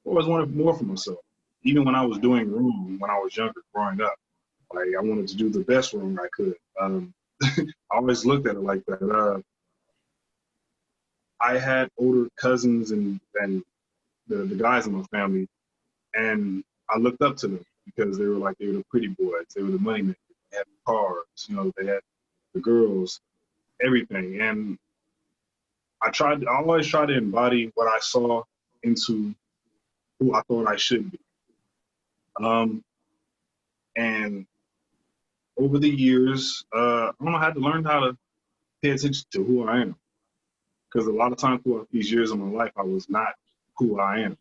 more for myself. Even when I was doing wrong, when I was younger, growing up, like I wanted to do the best wrong I could. I always looked at it like that. I had older cousins and the guys in my family, and I looked up to them because they were the pretty boys, they were the money makers, they had the cars, you know, they had the girls, everything. And I always tried to embody what I saw into who I thought I should be. And over the years, I had to learn how to pay attention to who I am. Because a lot of times throughout these years of my life, I was not who I am.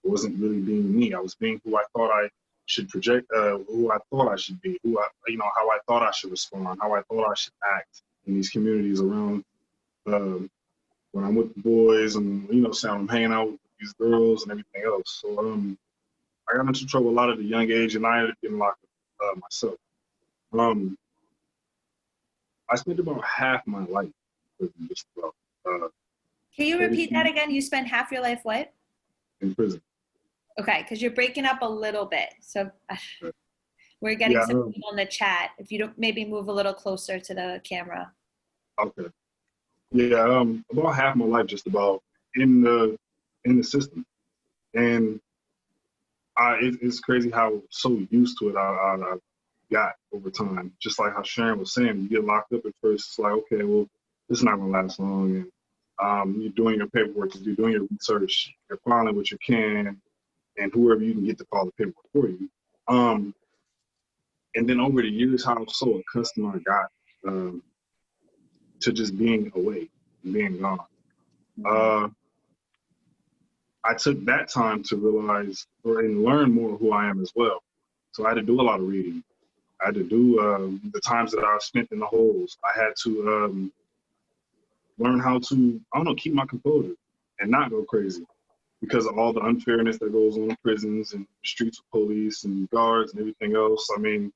I wasn't really being me. I was being who I thought I should project, who I thought I should be, how I thought I should respond, how I thought I should act in these communities around when I'm with the boys and, you know, I'm hanging out with these girls and everything else. So I got into trouble a lot at a young age, and I ended up getting locked up myself. I spent about half my life in prison, just about. Can you repeat that again? You spent half your life what? In prison. Okay, because you're breaking up a little bit. So we're getting some people in the chat. If you don't, maybe move a little closer to the camera. Okay. Yeah, about half my life just about in the system. And it's crazy how so used to it I got over time. Just like how Sharon was saying, you get locked up at first, it's like, okay, well, this is not gonna last long. And you're doing your paperwork, you're doing your research, you're filing what you can, and whoever you can get to file the paperwork for you. And then over the years, how so accustomed I got to just being away and being gone. I took that time to realize and learn more who I am as well. So I had to do a lot of reading. I had to do the times that I spent in the holes. I had to learn how to, I don't know, keep my composure and not go crazy because of all the unfairness that goes on in prisons and streets with police and guards and everything else. I mean,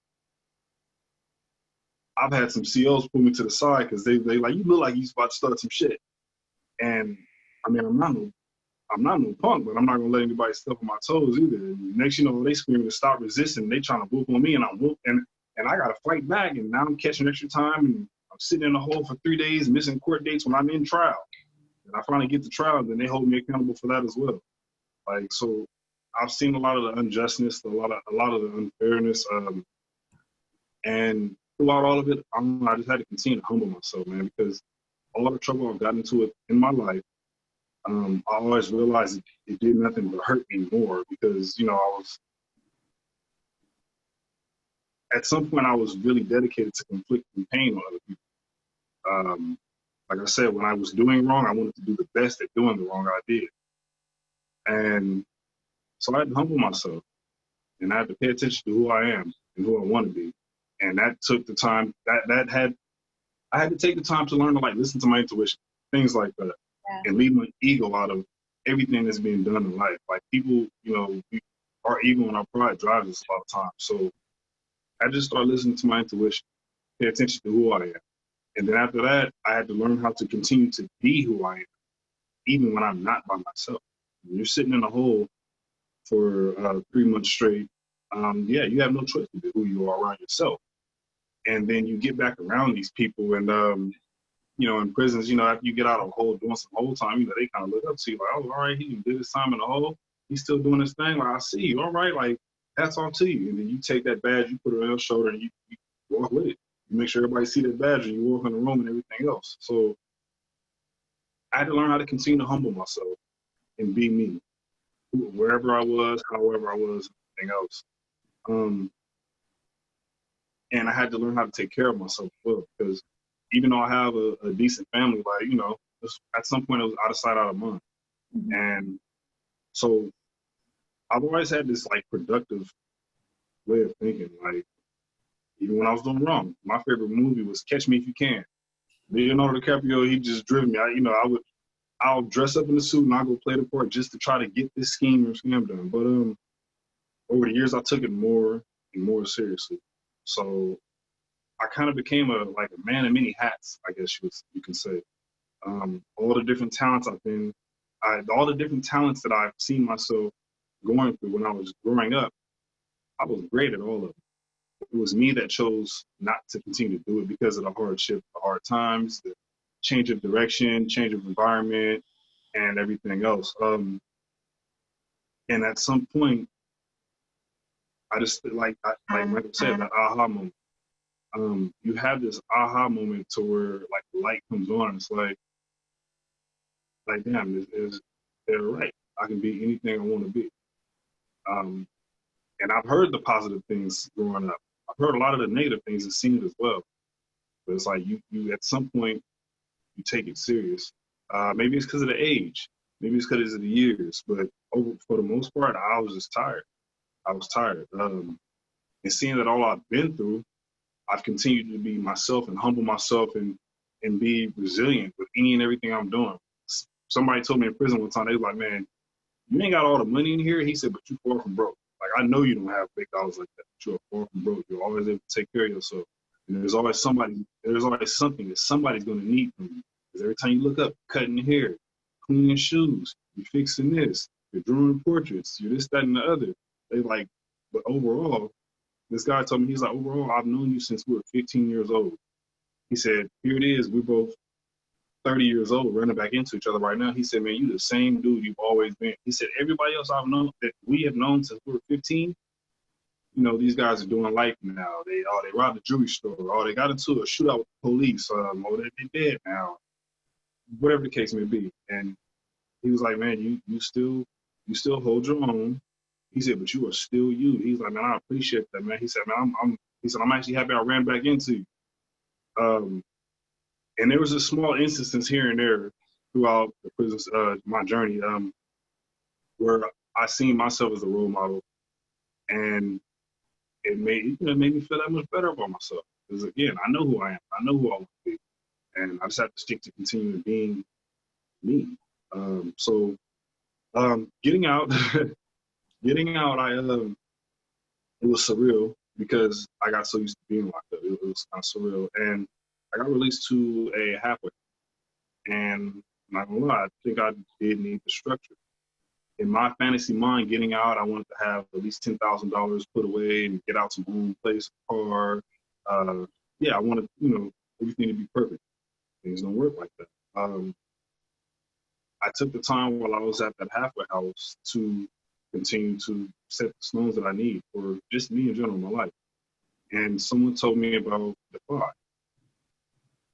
I've had some COs pull me to the side because they like, you look like you about to start some shit. And I mean, I'm not no punk, but I'm not gonna let anybody step on my toes either. And next, you know, they screaming to stop resisting. They trying to whoop on me, and I'm whoop, and I gotta fight back. And now I'm catching extra time, and I'm sitting in the hole for 3 days, missing court dates when I'm in trial. And I finally get to trial, and then they hold me accountable for that as well. Like, so, I've seen a lot of the unjustness, a lot of the unfairness, and throughout all of it, I just had to continue to humble myself, man, because all the trouble I've gotten into it in my life. I always realized it did nothing but hurt me more because, you know, at some point I was really dedicated to inflicting pain on other people. Like I said, when I was doing wrong, I wanted to do the best at doing the wrong I did. And so I had to humble myself and I had to pay attention to who I am and who I want to be. And that took the time, I had to take the time to learn to like listen to my intuition, things like that. Yeah. And leave my ego out of everything that's being done in life. Like people, you know, our ego and our pride drives us a lot of times. So I just started listening to my intuition, pay attention to who I am. And then after that, I had to learn how to continue to be who I am, even when I'm not by myself. When you're sitting in a hole for 3 months straight, yeah, you have no choice to be who you are around yourself. And then you get back around these people and, you know, in prisons, you know, after you get out of a hole doing some hole time, you know, they kind of look up to you like, oh, all right, he did his time in the hole. He's still doing his thing. Like, I see you. All right. Like, that's all to you. And then you take that badge, you put it on your shoulder, and you walk with it. You make sure everybody see that badge, and you walk in the room and everything else. So I had to learn how to continue to humble myself and be me, wherever I was, however I was, everything else. And I had to learn how to take care of myself as well, because even though I have a decent family, like, you know, at some point it was out of sight, out of mind. Mm-hmm. And so I've always had this like productive way of thinking. Like, even when I was doing wrong, my favorite movie was Catch Me If You Can. Leonardo DiCaprio, he just driven me. I'll dress up in the suit and I'll go play the part just to try to get this scheme or scam done. But over the years, I took it more and more seriously. So I kind of became a man in many hats, I guess you can say. All the different talents all the different talents that I've seen myself going through when I was growing up, I was great at all of them. It was me that chose not to continue to do it because of the hardship, the hard times, the change of direction, change of environment, and everything else. And at some point, I just like I said, that aha moment. You have this aha moment to where like the light comes on. And it's like damn, they're right. I can be anything I want to be. And I've heard the positive things growing up. I've heard a lot of the negative things and seen it as well. But it's like you at some point you take it serious. Maybe it's because of the age. Maybe it's because of the years. But for the most part, I was just tired. I was tired. And seeing that all I've been through, I've continued to be myself and humble myself and be resilient with any and everything I'm doing. Somebody told me in prison one time, they was like, man, you ain't got all the money in here. He said, but you're far from broke. Like, I know you don't have big dollars like that, but you're far from broke. You're always able to take care of yourself. And there's always something that somebody's going to need from you. Because every time you look up, cutting hair, cleaning shoes, you're fixing this, you're drawing portraits, you're this, that, and the other. They like, but overall, this guy told me, he's like, overall, I've known you since we were 15 years old. He said, here it is, we're both 30 years old, running back into each other right now. He said, man, you the same dude you've always been. He said, everybody else I've known that we have known since we were 15, you know, these guys are doing life now. They robbed a jewelry store, or they got into a shootout with the police, or they dead now. Whatever the case may be. And he was like, man, you still hold your own. He said, but you are still you. He's like, man, I appreciate that, man. He said, man, I'm actually happy I ran back into you. And there was a small instances here and there throughout the prison, my journey, where I seen myself as a role model, and it made me feel that much better about myself. Because again, I know who I am. I know who I want to be, and I just have to stick to continuing being me. Getting out, it was surreal because I got so used to being locked up. It was kind of surreal, and I got released to a halfway. And I'm not gonna lie, I think I did need the structure. In my fantasy mind, getting out, I wanted to have at least $10,000 put away and get out some home, place, car. I wanted, everything to be perfect. Things don't work like that. I took the time while I was at that halfway house to continue to set the stones that I need for just me in general in my life. And someone told me about Defy.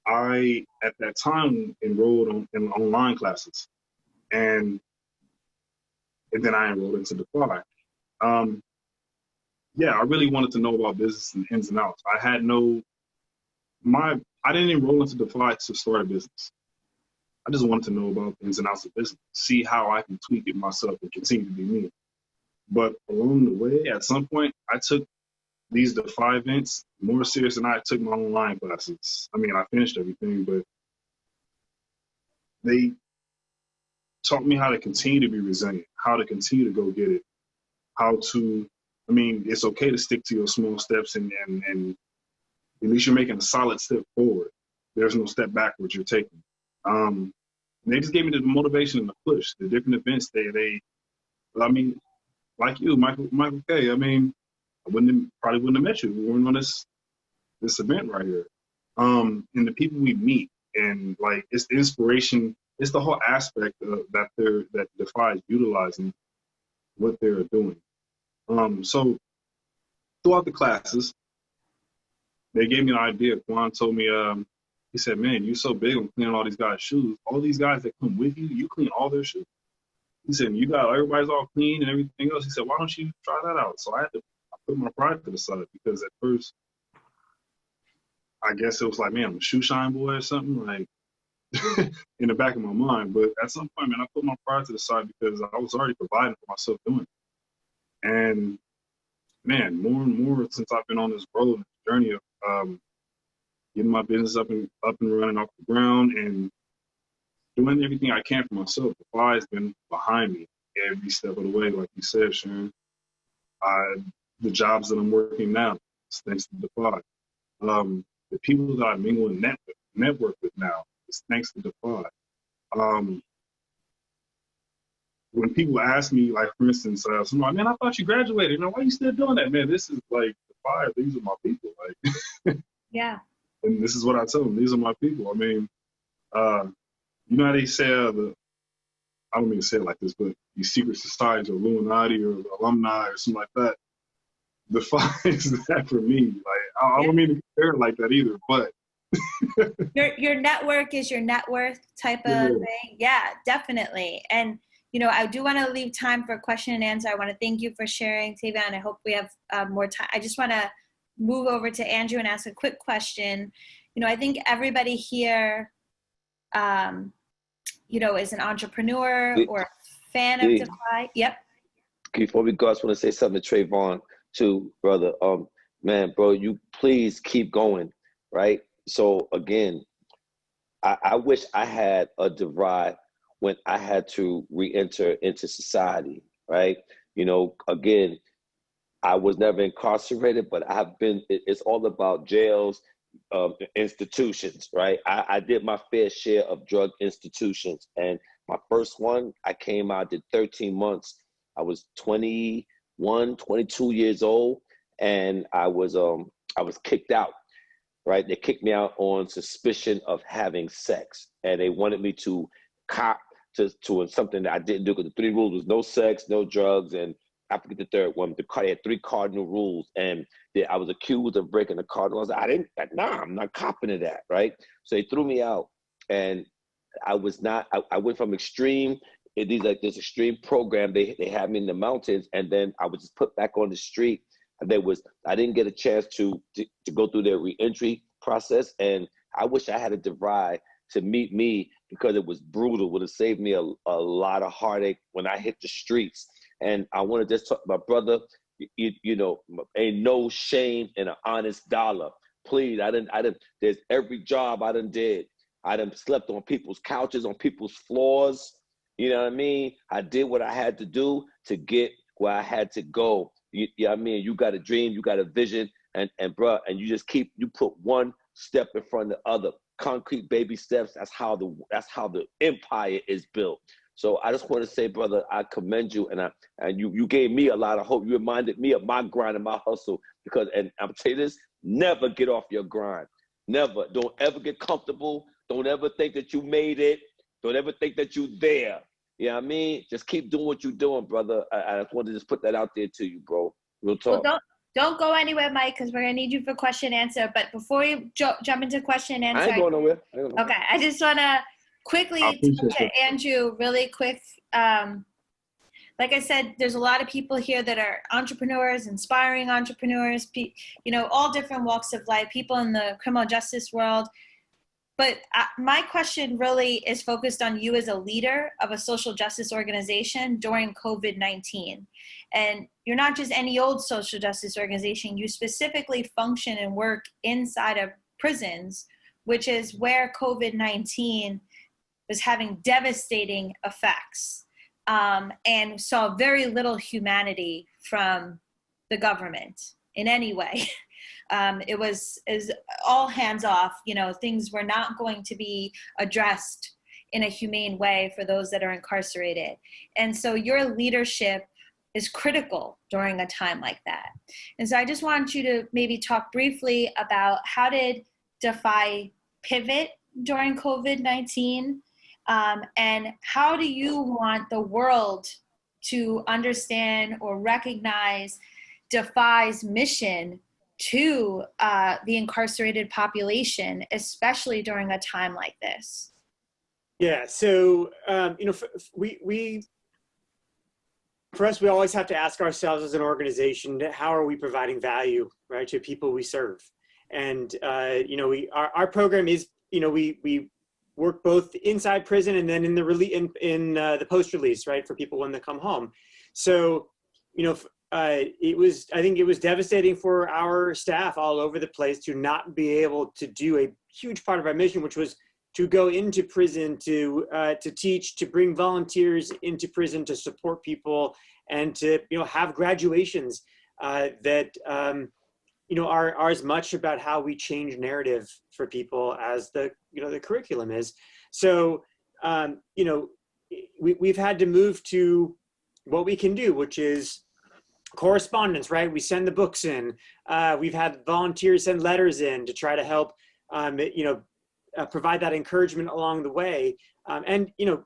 I, at that time, enrolled in online classes. And then I enrolled into Defy. I really wanted to know about business and ins and outs. I didn't enroll into Defy to start a business. I just wanted to know about the ins and outs of business, see how I can tweak it myself and continue to be me. But along the way, at some point, I took these Defy events more serious than I took my online classes. I mean, I finished everything, but they taught me how to continue to be resilient, how to continue to go get it, it's okay to stick to your small steps and at least you're making a solid step forward. There's no step backwards you're taking. They just gave me the motivation and the push, the different events like you, Michael K. I probably wouldn't have met you. We weren't on this event right here. And the people we meet, and like it's the inspiration, it's the whole aspect that Defy is utilizing what they're doing. So throughout the classes, they gave me an idea. Quan told me, he said, "Man, you're so big on cleaning all these guys' shoes. All these guys that come with you, you clean all their shoes." He said, everybody's all clean and everything else. He said, "Why don't you try that out?" So I put my pride to the side because at first, I guess it was like, man, I'm a shoe shine boy or something, like in the back of my mind. But at some point, man, I put my pride to the side because I was already providing for myself doing it. And man, more and more since I've been on this road, this journey of getting my business up and running off the ground and doing everything I can for myself. Defy has been behind me every step of the way, like you said, Sharon. The jobs that I'm working now, it's thanks to Defy. The people that I mingle and network with now, it's thanks to Defy. When people ask me, like, for instance, somebody, "Man, I thought you graduated. Why are you still doing that?" Man, this is like Defy. These are my people. Like, Yeah. And this is what I tell them. These are my people. I mean, you know how they say, I don't mean to say it like this, but these secret societies or Illuminati or alumni or something like that, Defy is that for me. Like, I don't mean to compare it like that either, but. Your network is your net worth type of thing. Yeah, definitely. And, I do want to leave time for question and answer. I want to thank you for sharing, Tavaion. I hope we have more time. I just want to move over to Andrew and ask a quick question. I think everybody here, is an entrepreneur or a fan of Defy. Yep. Before we go, I just want to say something to Tavaion too, brother. Man, bro, you please keep going, right? So again, I wish I had a Defy when I had to re-enter into society, right? Again, I was never incarcerated, but it's all about jails, institutions, right? I did my fair share of drug institutions. And my first one, I came out, did 13 months. I was 21, 22 years old, and I was kicked out, right? They kicked me out on suspicion of having sex, and they wanted me to cop to something that I didn't do, because the 3 rules was no sex, no drugs, and I forget the third one. They had 3 cardinal rules, and I was accused of breaking the cardinal. I was like, I'm not copping to that, right? So they threw me out, and I went from extreme, this extreme program. They had me in the mountains, and then I was just put back on the street. I didn't get a chance to go through their reentry process, and I wish I had a Defy to meet me, because it was brutal. It would have saved me a lot of heartache when I hit the streets. And I want to just talk, my brother, you know, ain't no shame in an honest dollar. Please, I didn't, there's every job I done did. I done slept on people's couches, on people's floors. You know what I mean? I did what I had to do to get where I had to go. You know what I mean? You got a dream, you got a vision, and bruh, and you just you put one step in front of the other. Concrete baby steps. That's how the empire is built. So I just want to say, brother, I commend you, and you gave me a lot of hope. You reminded me of my grind and my hustle, because, and I'm telling you this, never get off your grind. Never. Don't ever get comfortable. Don't ever think that you made it. Don't ever think that you're there. You know what I mean? Just keep doing what you're doing, brother. I just wanted to just put that out there to you, bro. Real talk. Well, don't go anywhere, Mike, because we're going to need you for question and answer. But before you jump into question and answer. I ain't going nowhere. Okay, I just want to quickly talk to Andrew really quick. Like I said, there's a lot of people here that are entrepreneurs, inspiring entrepreneurs, you know, all different walks of life, people in the criminal justice world. But my question really is focused on you as a leader of a social justice organization during COVID-19. And you're not just any old social justice organization. You specifically function and work inside of prisons, which is where COVID-19 was having devastating effects, and saw very little humanity from the government in any way. It was all hands off. You know, things were not going to be addressed in a humane way for those that are incarcerated. And so your leadership is critical during a time like that. And so I just want you to maybe talk briefly about how did Defy pivot during COVID-19, and how do you want the world to understand or recognize Defy's mission to the incarcerated population, especially during a time like this? Yeah, so you know, for us, we always have to ask ourselves as an organization, how are we providing value, right, to people we serve? And you know, our program is, you know, we work both inside prison and then in the the post-release, right, for people when they come home. So, you know, I think it was devastating for our staff all over the place to not be able to do a huge part of our mission, which was to go into prison, to teach, to bring volunteers into prison, to support people, and to, you know, have graduations that you know, are as much about how we change narrative for people as the, you know, the curriculum is. So you know, we've had to move to what we can do, which is correspondence, right? We send the books in. We've had volunteers send letters in to try to help, you know, provide that encouragement along the way. And, you know,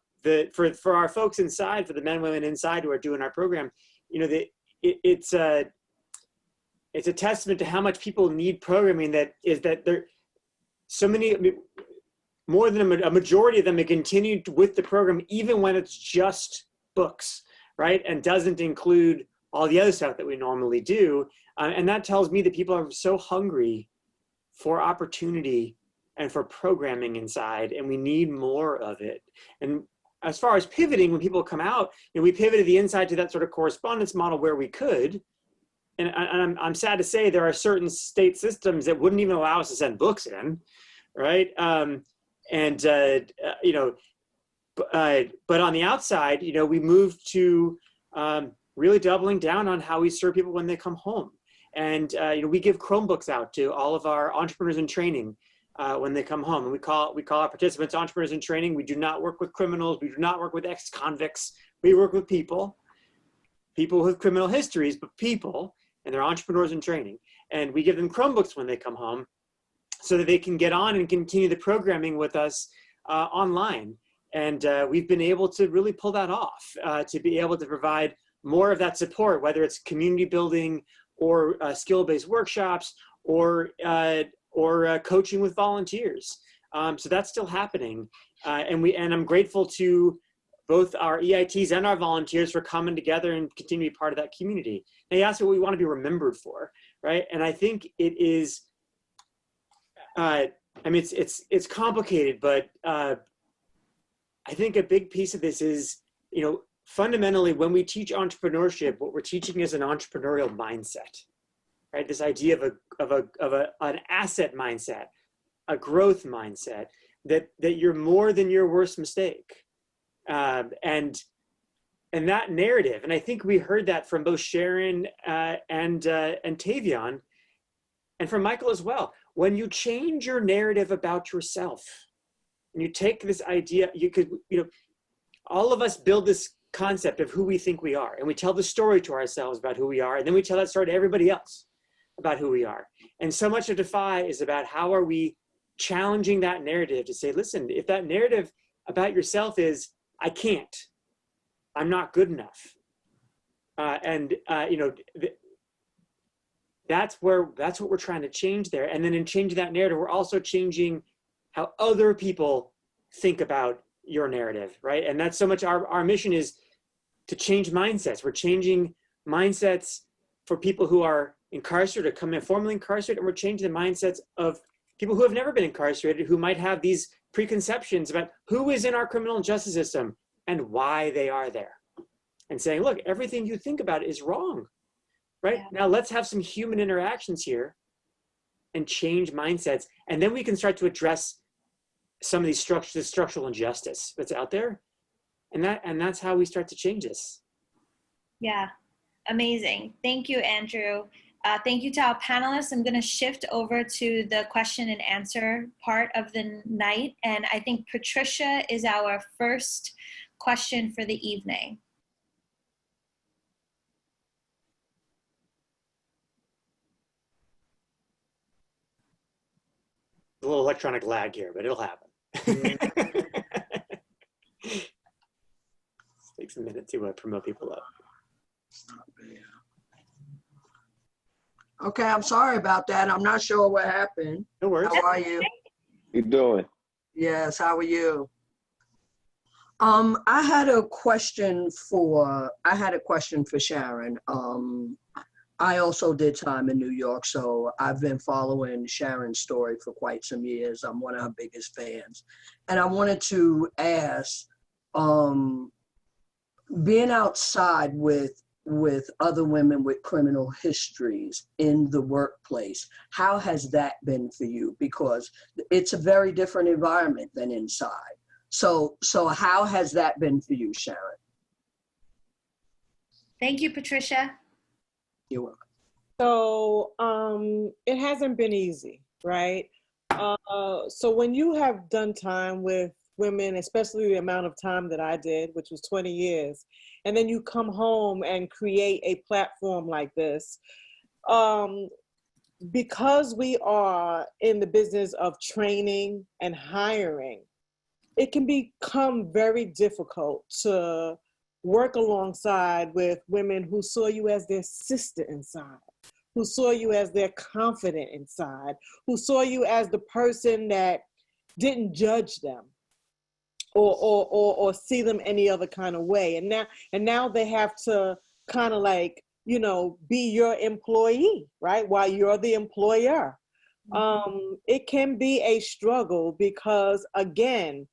for our folks inside, for the men and women inside who are doing our program, you know, it's a testament to how much people need programming, that there so many, more than a majority of them have continued with the program, even when it's just books, right? And doesn't include all the other stuff that we normally do. And that tells me that people are so hungry for opportunity and for programming inside, and we need more of it. And as far as pivoting, when people come out, you know, we pivoted the inside to that sort of correspondence model where we could. And I'm sad to say there are certain state systems that wouldn't even allow us to send books in, right? You know, but on the outside, you know, we moved to really doubling down on how we serve people when they come home. And you know, we give Chromebooks out to all of our entrepreneurs in training when they come home. And we call our participants entrepreneurs in training. We do not work with criminals. We do not work with ex-convicts. We work with people with criminal histories, but people, and they're entrepreneurs in training. And we give them Chromebooks when they come home so that they can get on and continue the programming with us online. And we've been able to really pull that off, to be able to provide more of that support, whether it's community building or skill-based workshops or coaching with volunteers. So that's still happening. And I'm grateful to both our EITs and our volunteers for coming together and continue to be part of that community. Now, you asked what we want to be remembered for, right? And I think it is, I mean, it's complicated, but I think a big piece of this is, you know, fundamentally, when we teach entrepreneurship, what we're teaching is an entrepreneurial mindset, right? This idea of an asset mindset, a growth mindset, that you're more than your worst mistake. And that narrative, and I think we heard that from both Sharon and Tavaion, and from Michael as well. When you change your narrative about yourself, and you take this idea, all of us build this concept of who we think we are, and we tell the story to ourselves about who we are, and then we tell that story to everybody else about who we are. And so much of Defy is about how are we challenging that narrative to say, listen, if that narrative about yourself is, I can't, I'm not good enough. That's what we're trying to change there. And then in changing that narrative, we're also changing how other people think about your narrative, right? And that's so much our mission is to change mindsets. We're changing mindsets for people who are incarcerated or come in formally incarcerated, and we're changing the mindsets of people who have never been incarcerated, who might have these preconceptions about who is in our criminal justice system and why they are there. And saying, look, everything you think about is wrong, right? Yeah. Now let's have some human interactions here and change mindsets. And then we can start to address some of these structural injustice that's out there. And that's how we start to change this. Yeah, amazing. Thank you, Andrew. Thank you to our panelists. I'm going to shift over to the question and answer part of the night. And I think Patricia is our first question for the evening. A little electronic lag here, but it'll happen. Takes a minute to promote people up. Okay, I'm sorry about that. I'm not sure what happened. No worries. How are you? You doing? Yes, how are you? I had a question for Sharon. I also did time in New York, so I've been following Sharon's story for quite some years. I'm one of her biggest fans. And I wanted to ask, being outside with other women with criminal histories in the workplace, how has that been for you? Because it's a very different environment than inside. So how has that been for you, Sharon? Thank you, Patricia. You're welcome. So it hasn't been easy, right? So when you have done time with women, especially the amount of time that I did, which was 20 years, and then you come home and create a platform like this, because we are in the business of training and hiring, it can become very difficult to work alongside with women who saw you as their sister inside, who saw you as their confidant inside, who saw you as the person that didn't judge them or see them any other kind of way. And now they have to kind of like, be your employee, right? While you're the employer. It can be a struggle because, again,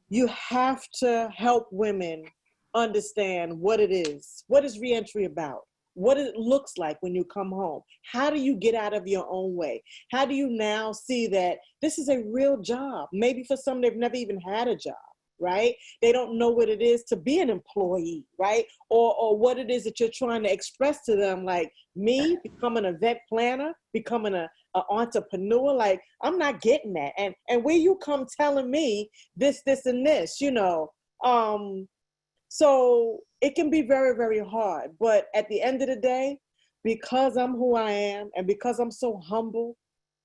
you have to help women understand what it is. What is reentry about? What it looks like when you come home. How do you get out of your own way? How do you now see that this is a real job? Maybe for some, they've never even had a job, right? They don't know what it is to be an employee, right? Or what it is that you're trying to express to them, like me, becoming an event planner, becoming an entrepreneur, like I'm not getting that. And where you come telling me this, and this, so it can be very, very hard. But at the end of the day, because I'm who I am and because I'm so humble,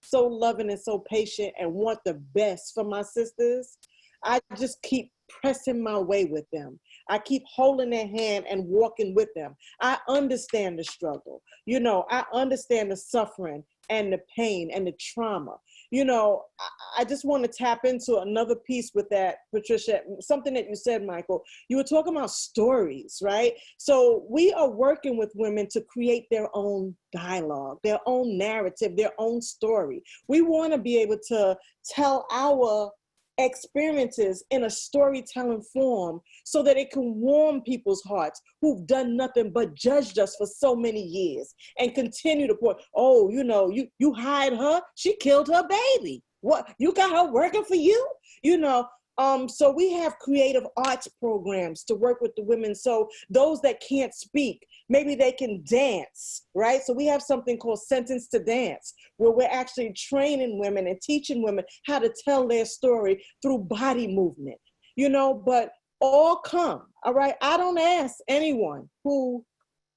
so loving and so patient and want the best for my sisters, I just keep pressing my way with them. I keep holding their hand and walking with them. I understand the struggle. I understand the suffering and the pain and the trauma. I just want to tap into another piece with that, Patricia, something that you said, Michael. You were talking about stories, right? So we are working with women to create their own dialogue, their own narrative, their own story. We want to be able to tell our experiences in a storytelling form so that it can warm people's hearts who've done nothing but judged us for so many years and continue to point, oh, you know, you hired her, she killed her baby. What, you got her working for you? You know, so we have creative arts programs to work with the women. So those that can't speak, maybe they can dance, right? So we have something called Sentence to Dance, where we're actually training women and teaching women how to tell their story through body movement, you know, but all come, all right? I don't ask anyone who,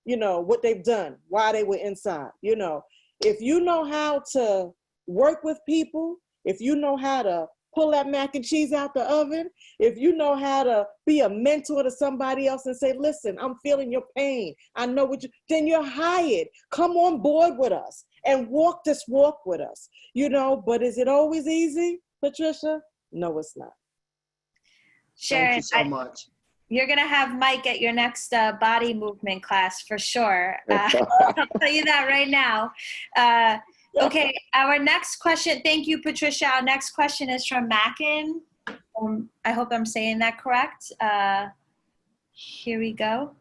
you know, what they've done, why they were inside, you know. If you know how to work with people, if you know how to pull that mac and cheese out the oven, if you know how to be a mentor to somebody else and say, listen, I'm feeling your pain, I know what you, then you're hired. Come on board with us and walk this walk with us, you know. But is it always easy, Patricia? No, it's not. Sharon, Thank you so much. You're going to have Mike at your next body movement class for sure. I'll tell you that right now. Okay, our next question, thank you, Patricia. Our next question is from Mackin. I hope I'm saying that correct. Here we go.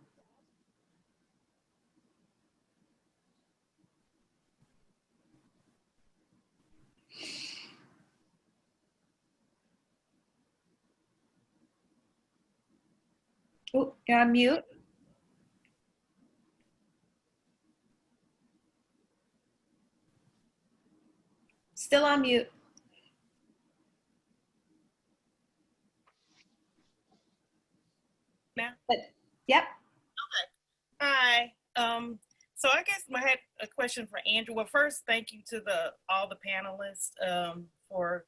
Oh, you're on mute. Still on mute. Now? Yep. Okay. Hi. So I guess I had a question for Andrew. Well, first, thank you to all the panelists for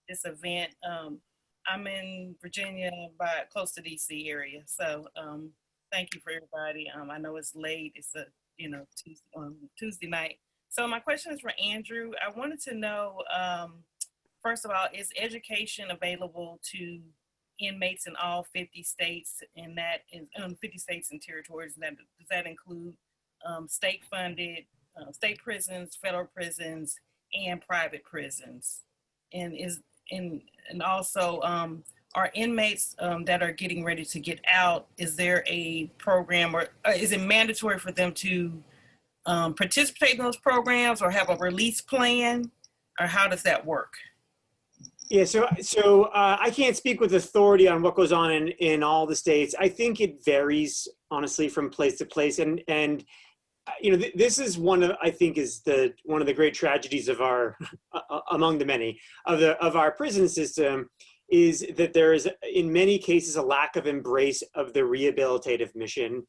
this event. I'm in Virginia, close to DC area. So thank you for everybody. I know it's late. It's a Tuesday night. So my question is for Andrew. I wanted to know, first of all, is education available to inmates in all 50 states, and that is 50 states and territories? And does that include state-funded, state prisons, federal prisons, and private prisons? And also, are inmates that are getting ready to get out, is there a program, or is it mandatory for them to participate in those programs or have a release plan, or how does that work? Yeah, so I can't speak with authority on what goes on in all the states. I think it varies, honestly, from place to place. And you know, this is one of, I think, is one of the great tragedies of our, among the many, of our prison system, is that there is, in many cases, a lack of embrace of the rehabilitative mission,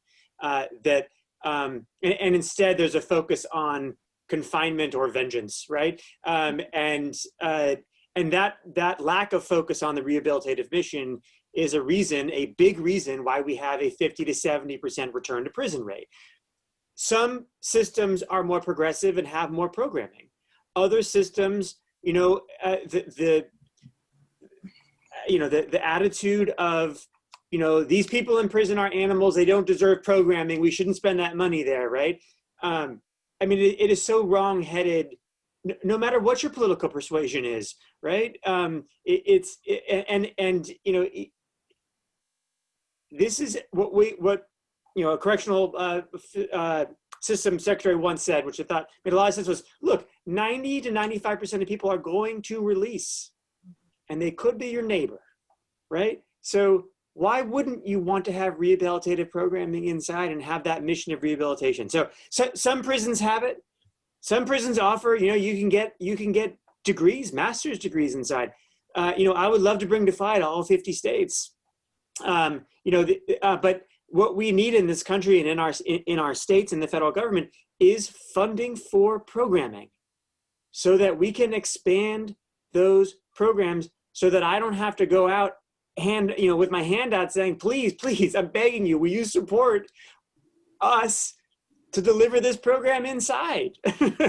and instead there's a focus on confinement or vengeance, right? And that lack of focus on the rehabilitative mission is a big reason why we have a 50 to 70% return to prison rate. Some systems are more progressive and have more programming. Other systems, you know, the attitude of, you know, these people in prison are animals, they don't deserve programming, we shouldn't spend that money there, right? I mean, it is so wrong-headed, no matter what your political persuasion is, right? You know, this is what you know, a correctional system secretary once said, which I thought made a lot of sense, was, look, 90 to 95% of people are going to release, and they could be your neighbor, right? So why wouldn't you want to have rehabilitative programming inside and have that mission of rehabilitation? So some prisons have it. Some prisons offer, you know, you can get degrees, master's degrees inside. You know, I would love to bring Defy to all 50 states. You know, but what we need in this country and in our states and the federal government is funding for programming, so that we can expand those programs, so that I don't have to go out with my hand out saying, please, please, I'm begging you, will you support us to deliver this program inside,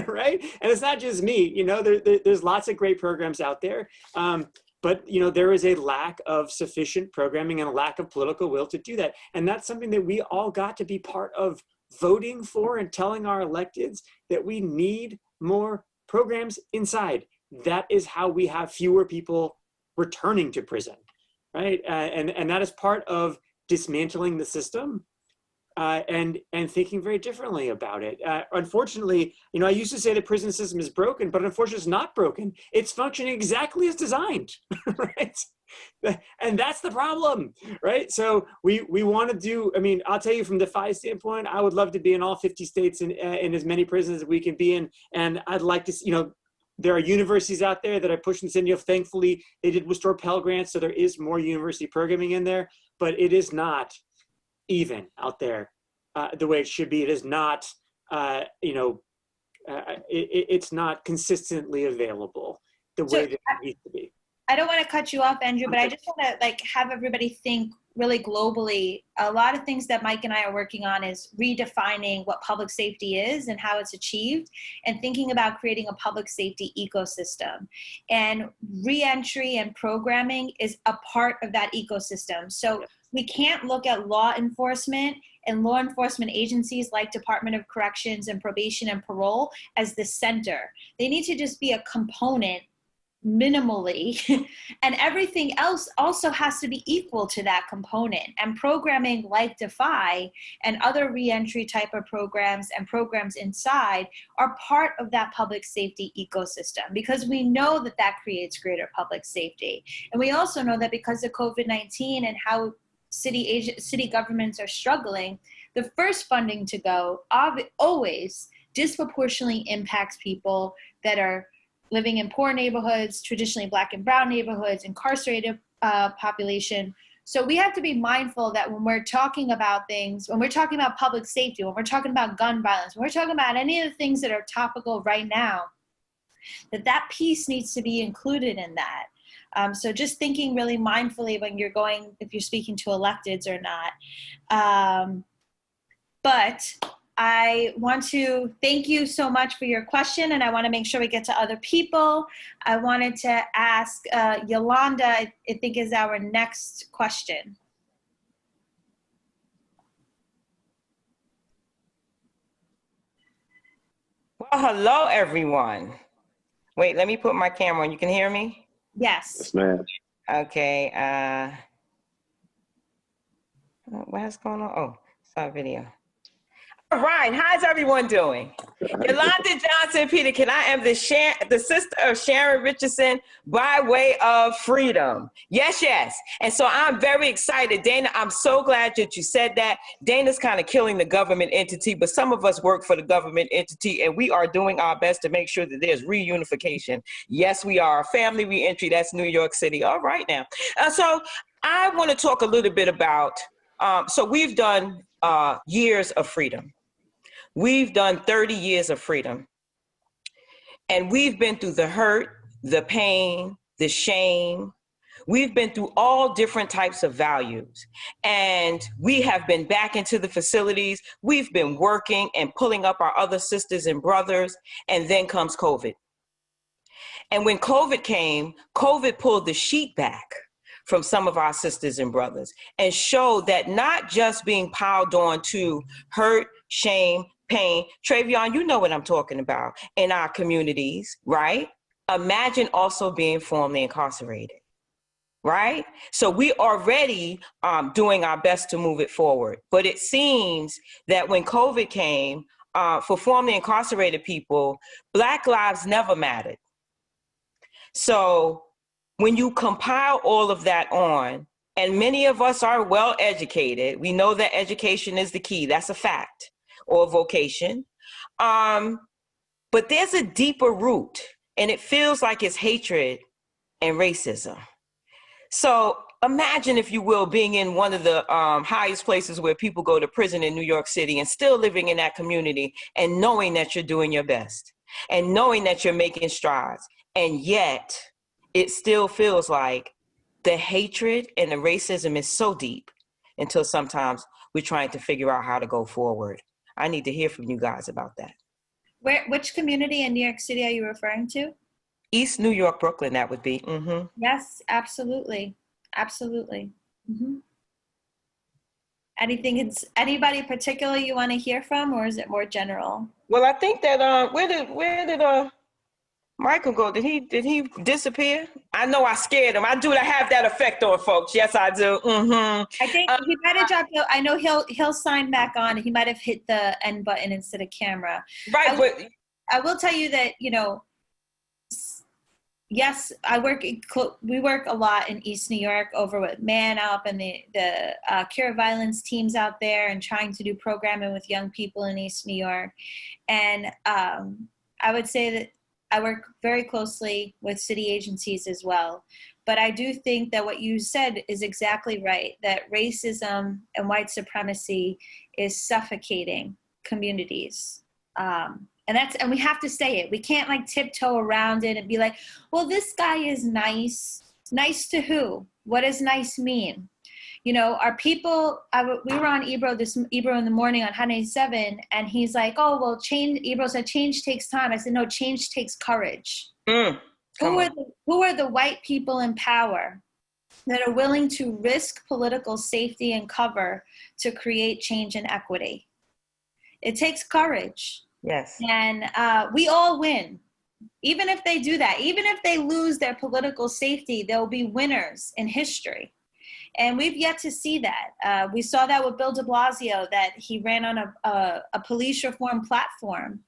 right? And it's not just me, you know, there's lots of great programs out there, but you know, there is a lack of sufficient programming and a lack of political will to do that. And that's something that we all got to be part of voting for and telling our electeds that we need more programs inside. That is how we have fewer people returning to prison, right? And that is part of dismantling the system and thinking very differently about it. Unfortunately, I used to say the prison system is broken, but unfortunately it's not broken. It's functioning exactly as designed, right? And that's the problem, right? So we want to do, I'll tell you from Defy's standpoint, I would love to be in all 50 states in as many prisons as we can be in. And I'd like to, there are universities out there that are pushing this. Thankfully, they did restore Pell Grants, so there is more university programming in there, but it is not even out there the way it should be. It is not, it's not consistently available the way that it needs to be. I don't want to cut you off, Andrew, but I just want to have everybody think really globally. A lot of things that Mike and I are working on is redefining what public safety is and how it's achieved, and thinking about creating a public safety ecosystem. And reentry and programming is a part of that ecosystem. So we can't look at law enforcement and law enforcement agencies like Department of Corrections and Probation and Parole as the center. They need to just be a component minimally, and everything else also has to be equal to that component. And programming like Defy and other reentry type of programs and programs inside are part of that public safety ecosystem, because we know that that creates greater public safety. And we also know that because of COVID-19 and how city governments are struggling, the first funding to go always disproportionately impacts people that are living in poor neighborhoods, traditionally Black and brown neighborhoods, incarcerated population. So we have to be mindful that when we're talking about things, when we're talking about public safety, when we're talking about gun violence, when we're talking about any of the things that are topical right now, that piece needs to be included in that. So just thinking really mindfully when you're if you're speaking to electeds or not. But I want to thank you so much for your question, and I want to make sure we get to other people. I wanted to ask Yolanda, I think is our next question. Well, hello, everyone. Wait, let me put my camera on. You can hear me? Yes. Yes, ma'am. Okay. What's going on? Oh, saw a video. All right, how's everyone doing? Yolanda Johnson Peter, I am the sister of Sharon Richardson by way of freedom. Yes, yes. And so I'm very excited. Dana, I'm so glad that you said that. Dana's kind of killing the government entity, but some of us work for the government entity, and we are doing our best to make sure that there's reunification. Yes, we are. Family reentry, that's New York City. All right now. So I want to talk a little bit about, so we've done years of freedom. We've done 30 years of freedom, and we've been through the hurt, the pain, the shame. We've been through all different types of values, and we have been back into the facilities. We've been working and pulling up our other sisters and brothers, and then comes COVID. And when COVID came, COVID pulled the sheet back from some of our sisters and brothers and showed that not just being piled on to hurt, shame, pain. Tavaion, you know what I'm talking about in our communities, right? Imagine also being formerly incarcerated, right? So we already doing our best to move it forward. But it seems that when COVID came, for formerly incarcerated people, Black lives never mattered. So when you compile all of that on, and many of us are well educated, we know that education is the key, that's a fact, or vocation. But there's a deeper root, and it feels like it's hatred and racism. So imagine, if you will, being in one of the highest places where people go to prison in New York City and still living in that community and knowing that you're doing your best and knowing that you're making strides. And yet it still feels like the hatred and the racism is so deep until sometimes we're trying to figure out how to go forward. I need to hear from you guys about that. Which community in New York City are you referring to? East New York, Brooklyn, that would be. Mm-hmm. Yes, absolutely. Absolutely. Mm-hmm. Anybody particular you want to hear from, or is it more general? Well, I think that, where did Michael go. Did he disappear? I know I scared him. I do have that effect on folks. Yes, I do. I think he might have dropped out. I know he'll sign back on. He might have hit the end button instead of camera. Right, but I will tell you that, yes, we work a lot in East New York over with Man Up and the Cure Violence teams out there, and trying to do programming with young people in East New York. And I would say that I work very closely with city agencies as well. But I do think that what you said is exactly right, that racism and white supremacy is suffocating communities. And we have to say it. We can't like tiptoe around it and be like, well, this guy is nice. Nice to who? What does nice mean? Our people, we were on Ebro in the morning on Hot 97, and he's like, oh, well, Ebro said change takes time. I said, no, change takes courage. Who are the white people in power that are willing to risk political safety and cover to create change and equity? It takes courage. Yes. And we all win. Even if they do that, even if they lose their political safety, they'll be winners in history. And we've yet to see that. We saw that with Bill de Blasio, that he ran on a police reform platform.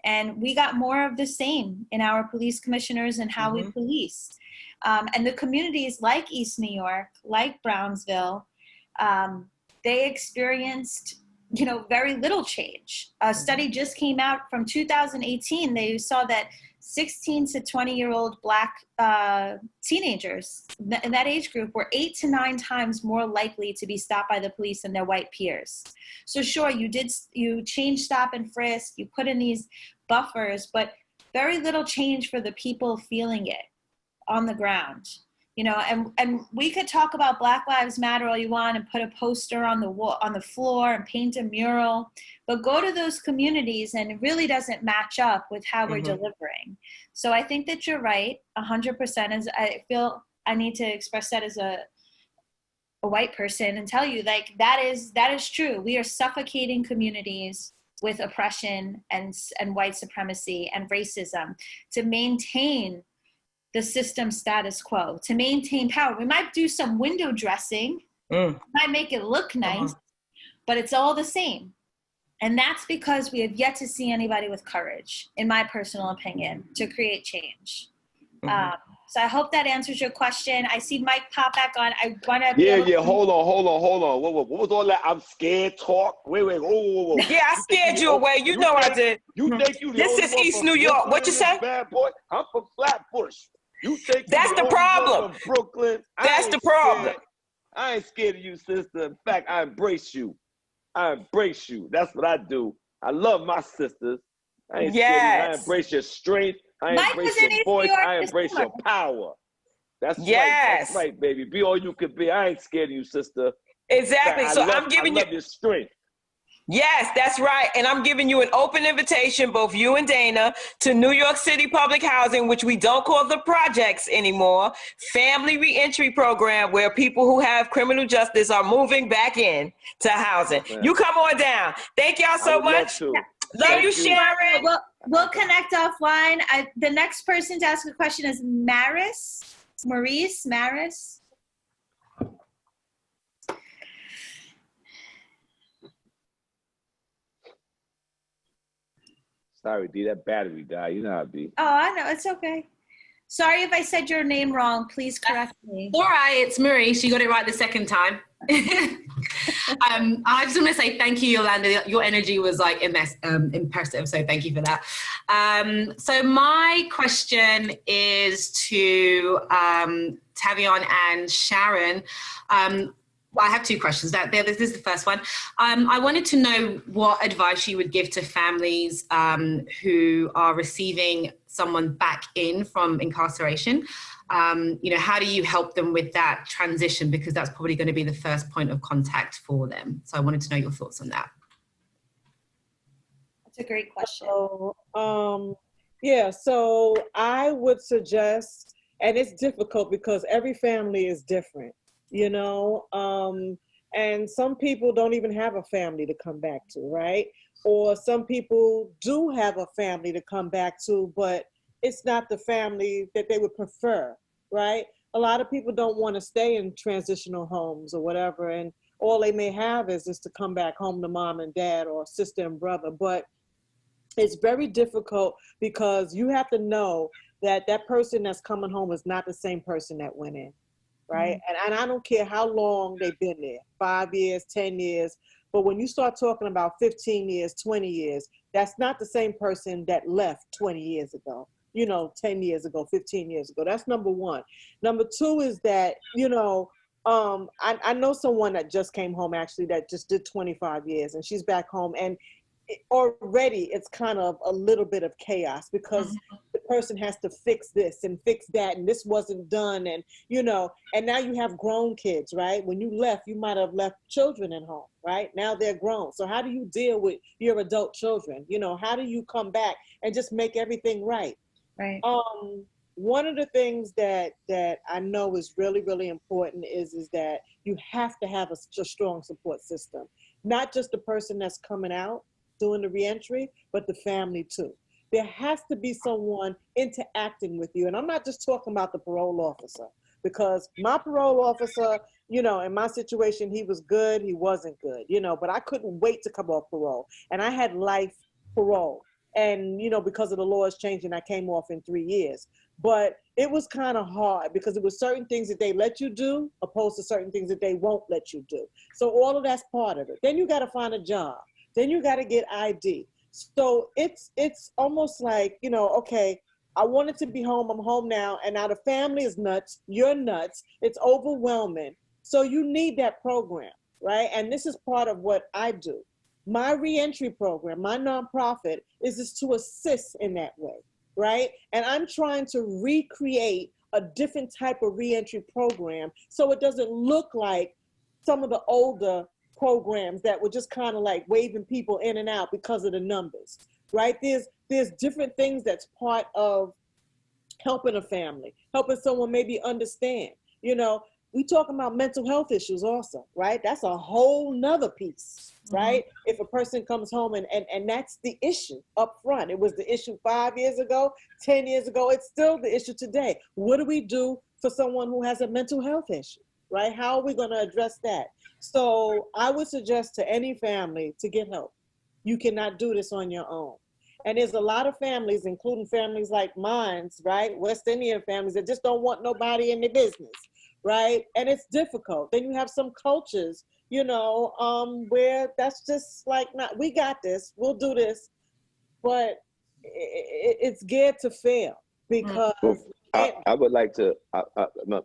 And we got more of the same in our police commissioners and how we police. And the communities like East New York, like Brownsville, they experienced very little change. A study just came out from 2018. They saw that 16 to 20-year-old Black teenagers in that age group were 8 to 9 times more likely to be stopped by the police than their white peers. So sure, you change stop and frisk, you put in these buffers, but very little change for the people feeling it on the ground. And we could talk about Black Lives Matter all you want and put a poster on the wall, on the floor, and paint a mural, but go to those communities and it really doesn't match up with how we're delivering. So I think that you're right, 100%. As I feel I need to express that as a white person and tell you, like, that is true. We are suffocating communities with oppression and white supremacy and racism to maintain the system status quo, to maintain power. We might do some window dressing, might make it look nice, but it's all the same. And that's because we have yet to see anybody with courage, in my personal opinion, to create change. So I hope that answers your question. I see Mike pop back on. I want to. Yeah. Hold on. What was all that? I'm scared talk. Wait. Whoa. Yeah, I scared you away. You know I did. You think you? This is East New York. What you say? Bad boy. I'm from Flatbush. You think that's the problem. From Brooklyn. That's the problem. I ain't scared of you, sister. In fact, I embrace you. That's what I do. I love my sisters. I ain't scared of you. I embrace your strength. I embrace your voice. I embrace your power. That's right. That's right, baby. Be all you could be. I ain't scared of you, sister. Exactly. Fact, so I'm giving you your strength. Yes, that's right. And I'm giving you an open invitation, both you and Dana, to New York City Public Housing, which we don't call the projects anymore, family reentry program where people who have criminal justice are moving back in to housing. You come on down. Thank y'all so much. Love you, Sharon. We'll connect offline. The next person to ask a question is Maurice Maris. Sorry, D, that battery died. You know how it be. Oh, I know. It's okay. Sorry if I said your name wrong. Please correct me. All right, it's Maurice. You got it right the second time. I just want to say thank you, Yolanda. Your energy was like impressive, so thank you for that. So my question is to Tavaion and Sharon. I have two questions. This is the first one. I wanted to know what advice you would give to families who are receiving someone back in from incarceration. How do you help them with that transition? Because that's probably going to be the first point of contact for them. So I wanted to know your thoughts on that. That's a great question. So I would suggest, and it's difficult because every family is different. And some people don't even have a family to come back to, right? Or some people do have a family to come back to, but it's not the family that they would prefer, right? A lot of people don't want to stay in transitional homes or whatever, and all they may have is just to come back home to mom and dad or sister and brother. But it's very difficult because you have to know that that person that's coming home is not the same person that went in, right? And I don't care how long they've been there, 5 years, 10 years, but when you start talking about 15 years, 20 years, that's not the same person that left 20 years ago, 10 years ago, 15 years ago. That's number one. Number two is that, I know someone that just came home actually that just did 25 years and she's back home, and already it's kind of a little bit of chaos because the person has to fix this and fix that, and this wasn't done, and and now you have grown kids, right? When you left, you might have left children at home, right? Now they're grown. So how do you deal with your adult children? How do you come back and just make everything right? Right. One of the things that I know is really, really important is that you have to have a strong support system, not just the person that's coming out doing the reentry, but the family too. There has to be someone interacting with you. And I'm not just talking about the parole officer, because my parole officer, in my situation, he was good, he wasn't good, but I couldn't wait to come off parole. And I had life parole. And, because of the laws changing, I came off in 3 years. But it was kind of hard because there were certain things that they let you do opposed to certain things that they won't let you do. So all of that's part of it. Then you got to find a job. Then you got to get ID. So it's almost like, okay, I wanted to be home. I'm home now. And now the family is nuts. You're nuts. It's overwhelming. So you need that program, right? And this is part of what I do. My reentry program, my nonprofit, is just to assist in that way, right? And I'm trying to recreate a different type of reentry program so it doesn't look like some of the older programs that were just kind of like waving people in and out because of the numbers, right? There's different things that's part of helping a family, helping someone maybe understand. We talking about mental health issues also, right? That's a whole nother piece, right? If a person comes home and that's the issue up front. It was the issue 5 years ago, 10 years ago. It's still the issue today. What do we do for someone who has a mental health issue, right? How are we going to address that? So I would suggest to any family to get help. You cannot do this on your own. And there's a lot of families, including families like mine's, right? West Indian families that just don't want nobody in their business, right? And it's difficult. Then you have some cultures, where that's just like, not, we got this, we'll do this, but it's geared to fail because. I would like to,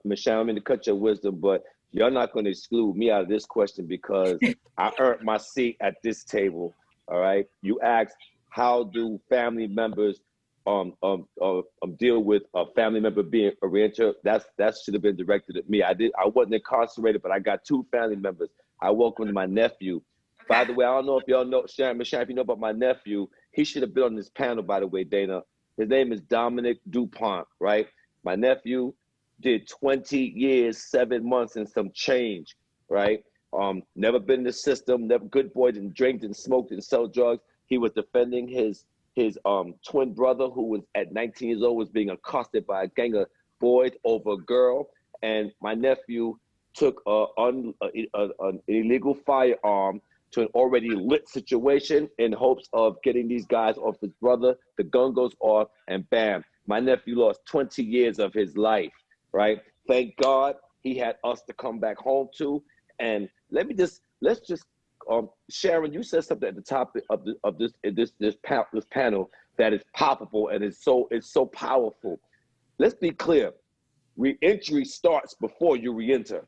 Michelle, I'm going to cut your wisdom, but you're not going to exclude me out of this question because I earned my seat at this table. All right. You asked, how do family members deal with a family member being a reenter? That should have been directed at me. I wasn't incarcerated, but I got 2 family members. I welcomed my nephew. Okay. By the way, I don't know if y'all know, Sharon, if you know about my nephew, he should have been on this panel, by the way, Dana. His name is Dominic DuPont, right? My nephew did 20 years, 7 months and some change, right? Never been in the system, never good boy, didn't drink, didn't smoke, didn't sell drugs. He was defending his twin brother who was at 19 years old, was being accosted by a gang of boys over a girl. And my nephew took an illegal firearm to an already lit situation in hopes of getting these guys off his brother. The gun goes off and bam, my nephew lost 20 years of his life, right? Thank God he had us to come back home to. And let's just Sharon, you said something at the top of this panel that is palpable and it's so powerful. Let's be clear. Reentry starts before you reenter,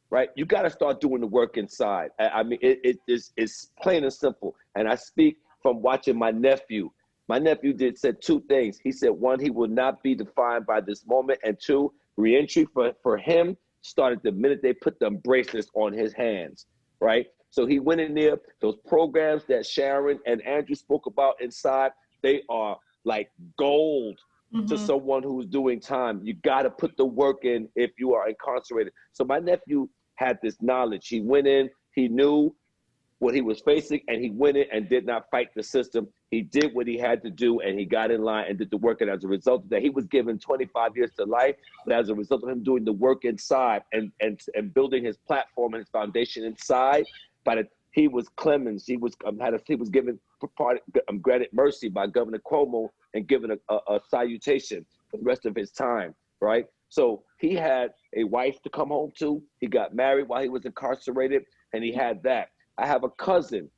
right? You got to start doing the work inside. I mean, it's plain and simple. And I speak from watching my nephew. My nephew said 2 things. He said, 1, he will not be defined by this moment, and 2, reentry for him started the minute they put them bracelets on his hands, right? So he went in there. Those programs that Sharon and Andrew spoke about inside, they are like gold to someone who's doing time. You got to put the work in if you are incarcerated. So my nephew had this knowledge. He went in, he knew what he was facing, and he went in and did not fight the system. He did what he had to do, and he got in line and did the work. And as a result of that, he was given 25 years to life. But as a result of him doing the work inside and building his platform and his foundation inside, he was cleansed. He was given granted mercy by Governor Cuomo and given a salutation for the rest of his time, right? So he had a wife to come home to. He got married while he was incarcerated, and he had that. I have a cousin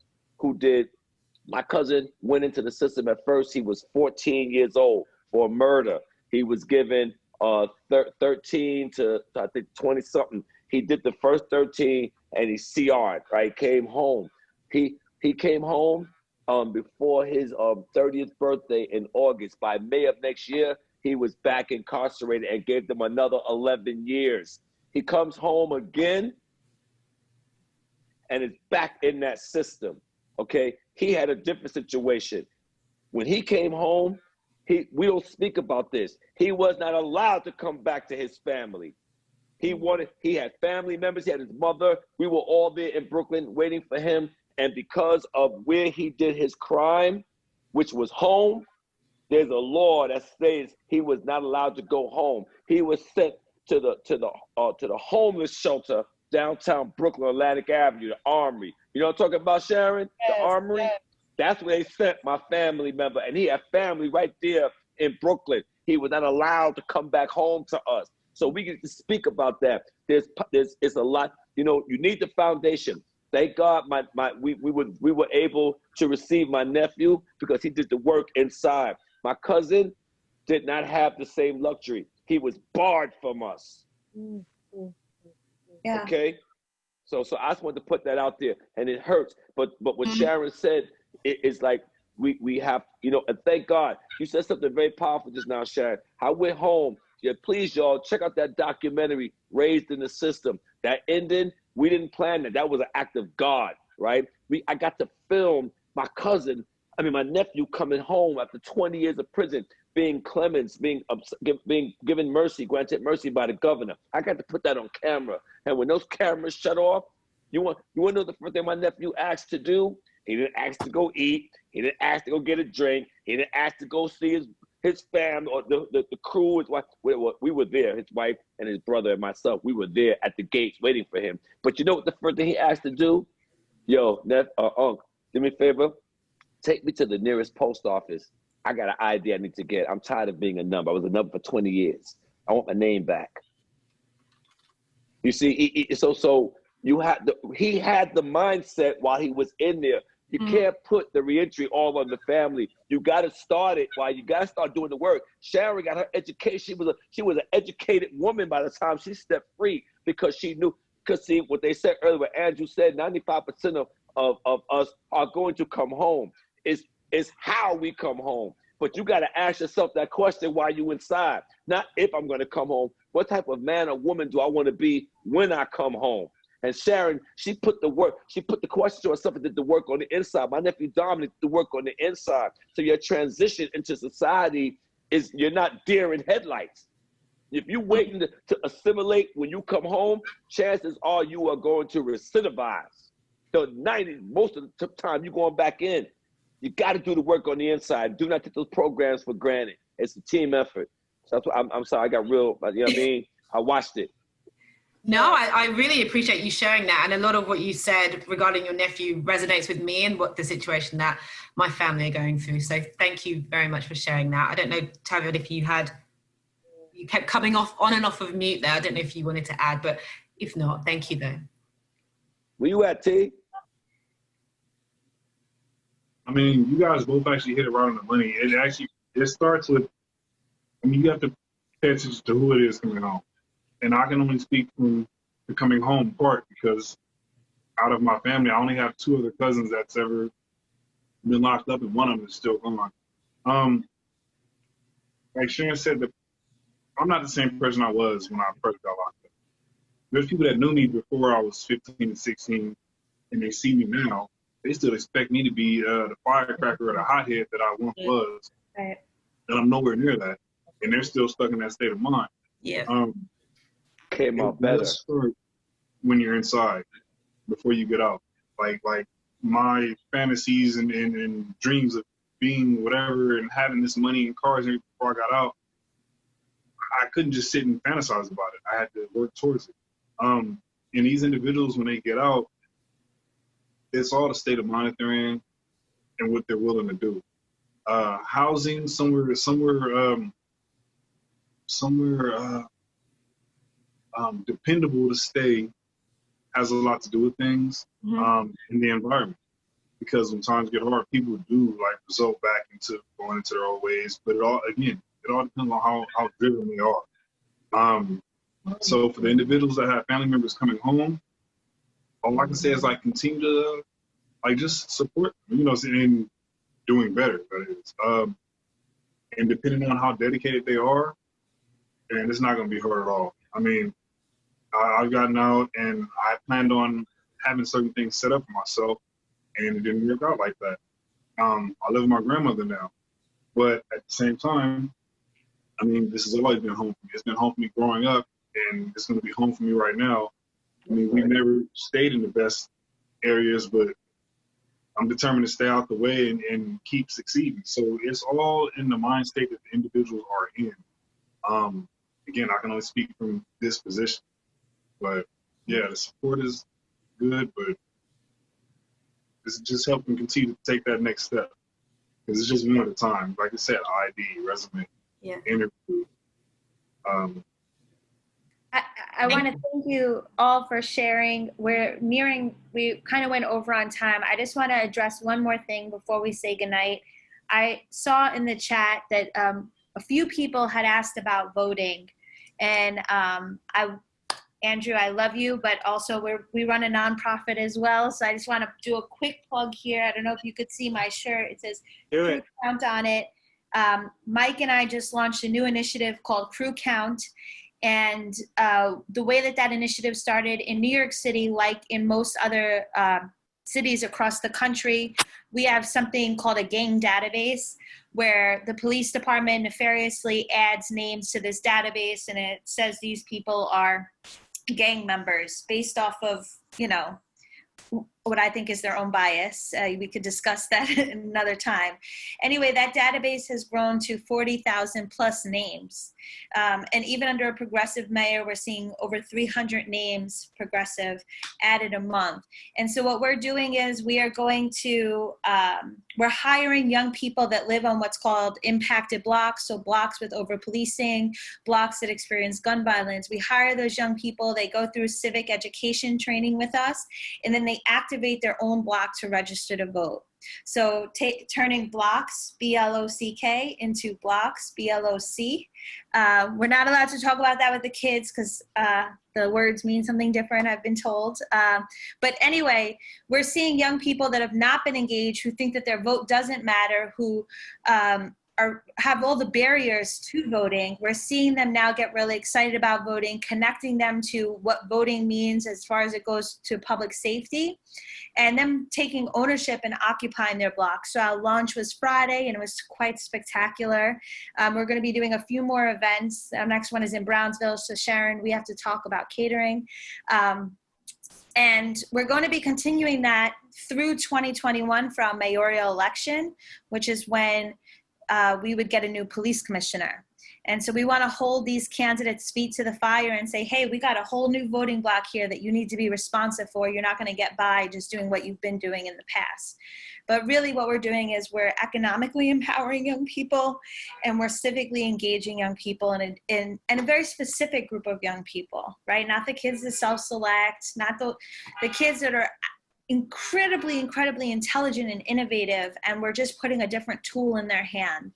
my cousin went into the system at first. He was 14 years old for murder. He was given 13 to, I think, 20 something. He did the first 13 and he CR'd, right? Came home. He came home before his 30th birthday in August. By May of next year, he was back incarcerated and gave them another 11 years. He comes home again and is back in that system, okay? He had a different situation. When he came home, we don't speak about this. He was not allowed to come back to his family. He had family members, he had his mother. We were all there in Brooklyn waiting for him. And because of where he did his crime, which was home, there's a law that says he was not allowed to go home. He was sent to the homeless shelter downtown Brooklyn, Atlantic Avenue, the Armory. You know what I'm talking about, Sharon? Yes, the Armory? Yes. That's where they sent my family member. And he had family right there in Brooklyn. He was not allowed to come back home to us. So we get to speak about that. It's a lot. You know, you need the foundation. Thank God we were able to receive my nephew because he did the work inside. My cousin did not have the same luxury. He was barred from us. Yeah. Okay? So I just wanted to put that out there, and it hurts. But what Sharon said is like we have, you know, and thank God. You said something very powerful just now, Sharon. I went home. Yeah, please, y'all, check out that documentary, Raised in the System. That ending, we didn't plan that. That was an act of God, right? I got to film my nephew coming home after 20 years of prison, being clemenced, being given mercy, granted mercy by the governor. I got to put that on camera. And when those cameras shut off, you want to know the first thing my nephew asked to do? He didn't ask to go eat. He didn't ask to go get a drink. He didn't ask to go see his family or the crew. His wife. We were there, his wife and his brother and myself. We were there at the gates waiting for him. But you know what the first thing he asked to do? Yo, Unc, do me a favor. Take me to the nearest post office. I got an ID I need to get. I'm tired of being a number. I was a number for 20 years. I want my name back. You see, he had the mindset while he was in there. You can't put the reentry all on the family. You got to start it while you got to start doing the work. Sharon got her education. She was an educated woman by the time she stepped free because she knew. Because see, what they said earlier, what Andrew said, 95% of us are going to come home. It's how we come home. But you got to ask yourself that question while you inside. Not if I'm going to come home. What type of man or woman do I want to be when I come home? And Sharon, she put the question to herself and did the work on the inside. My nephew Dominic did the work on the inside. So your transition into society you're not deer in headlights. If you're waiting to assimilate when you come home, chances are you are going to recidivize. So most of the time you're going back in. You got to do the work on the inside. Do not take those programs for granted. It's a team effort. So that's what I'm sorry, I got real, you know what I mean? I watched it. No, I really appreciate you sharing that. And a lot of what you said regarding your nephew resonates with me and what the situation that my family are going through. So thank you very much for sharing that. I don't know, Tavaion, if you kept coming on and off of mute there. I don't know if you wanted to add, but if not, thank you though. Where you at, T? I mean, you guys both actually hit it right on the money. It starts with, you have to pay attention to who it is coming home. And I can only speak from the coming home part because out of my family, I only have 2 other cousins that's ever been locked up, and one of them is still gone. Like Sharon said, I'm not the same person I was when I first got locked up. There's people that knew me before I was 15 and 16, and they see me now. They still expect me to be the firecracker or the hothead that I once was. Right. And I'm nowhere near that. And they're still stuck in that state of mind. Yeah. Came out better. Start when you're inside before you get out. Like my fantasies and dreams of being whatever and having this money and cars and everything before I got out, I couldn't just sit and fantasize about it. I had to work towards it. And these individuals, when they get out, it's all the state of mind that they're in and what they're willing to do. Housing somewhere dependable to stay has a lot to do with things in the environment. Because when times get hard, people do like result back into going into their old ways. But it all depends on how driven they are. So for the individuals that have family members coming home, all I can say is like continue to like just support them, you know, and doing better. That is, and depending on how dedicated they are, and it's not going to be hard at all. I mean, I've gotten out and I planned on having certain things set up for myself, and it didn't work out like that. I live with my grandmother now, but at the same time, I mean, this has always been home for me. It's been home for me growing up, and it's going to be home for me right now. I mean, we've never stayed in the best areas, but I'm determined to stay out the way and keep succeeding. So it's all in the mind state that the individuals are in. Again, I can only speak from this position, but yeah, the support is good, but it's just helping continue to take that next step, because it's just one at a time. Like I said, ID, resume, interview. I want to thank you all for sharing. We kind of went over on time. I just want to address one more thing before we say goodnight. I saw in the chat that a few people had asked about voting, and Andrew, I love you, but also we run a nonprofit as well. So I just want to do a quick plug here. I don't know if you could see my shirt. It says Crew Count on it. Mike and I just launched a new initiative called Crew Count. And the way that initiative started in New York City, like in most other cities across the country, we have something called a gang database, where the police department nefariously adds names to this database, and it says these people are gang members based off of, you know, what I think is their own bias. We could discuss that another time. Anyway, that database has grown to 40,000 plus names. And even under a progressive mayor, we're seeing over 300 names progressive added a month. And so what we're doing is we are going to, we're hiring young people that live on what's called impacted blocks. So blocks with over policing, blocks that experience gun violence. We hire those young people, they go through civic education training with us, and then they activate their own block to register to vote. So turning blocks, B-L-O-C-K, into blocks, B-L-O-C. We're not allowed to talk about that with the kids because the words mean something different, I've been told. But anyway, we're seeing young people that have not been engaged, who think that their vote doesn't matter, who have all the barriers to voting. We're seeing them now get really excited about voting, connecting them to what voting means as far as it goes to public safety, and them taking ownership and occupying their block. So our launch was Friday, and it was quite spectacular. We're going to be doing a few more events. Our next one is in Brownsville. So Sharon, we have to talk about catering. And we're going to be continuing that through 2021 for our mayoral election, which is when we would get a new police commissioner. And so we want to hold these candidates' feet to the fire and say, hey, we got a whole new voting block here that you need to be responsive for. You're not going to get by just doing what you've been doing in the past. But really what we're doing is we're economically empowering young people, and we're civically engaging young people in a very specific group of young people, right? Not the kids that self-select, not the kids that are incredibly intelligent and innovative, and we're just putting a different tool in their hand.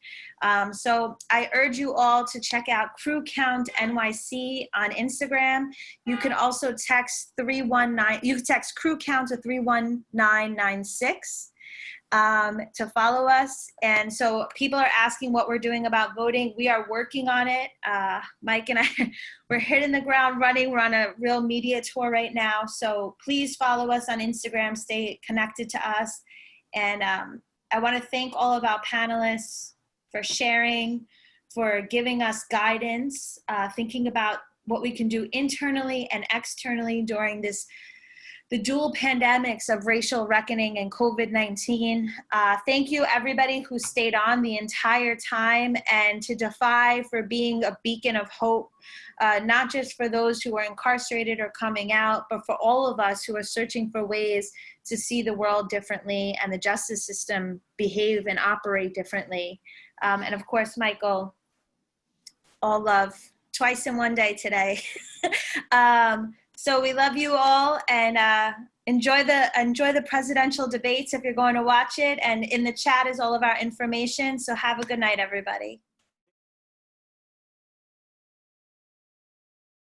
So I urge you all to check out Crew Count NYC on Instagram. You can also text 319, you can text Crew Count to 31996 to follow us. And so people are asking what we're doing about voting. We are working on it. Mike and I, we're hitting the ground running. We're on a real media tour right now. So please follow us on Instagram, stay connected to us. And I want to thank all of our panelists for sharing, for giving us guidance, thinking about what we can do internally and externally during this the dual pandemics of racial reckoning and COVID-19. Thank you everybody who stayed on the entire time, and to Defy for being a beacon of hope, not just for those who are incarcerated or coming out, but for all of us who are searching for ways to see the world differently and the justice system behave and operate differently. And of course, Michael, all love, twice in one day today. So we love you all, and enjoy the presidential debates if you're going to watch it. And in the chat is all of our information. So have a good night, everybody.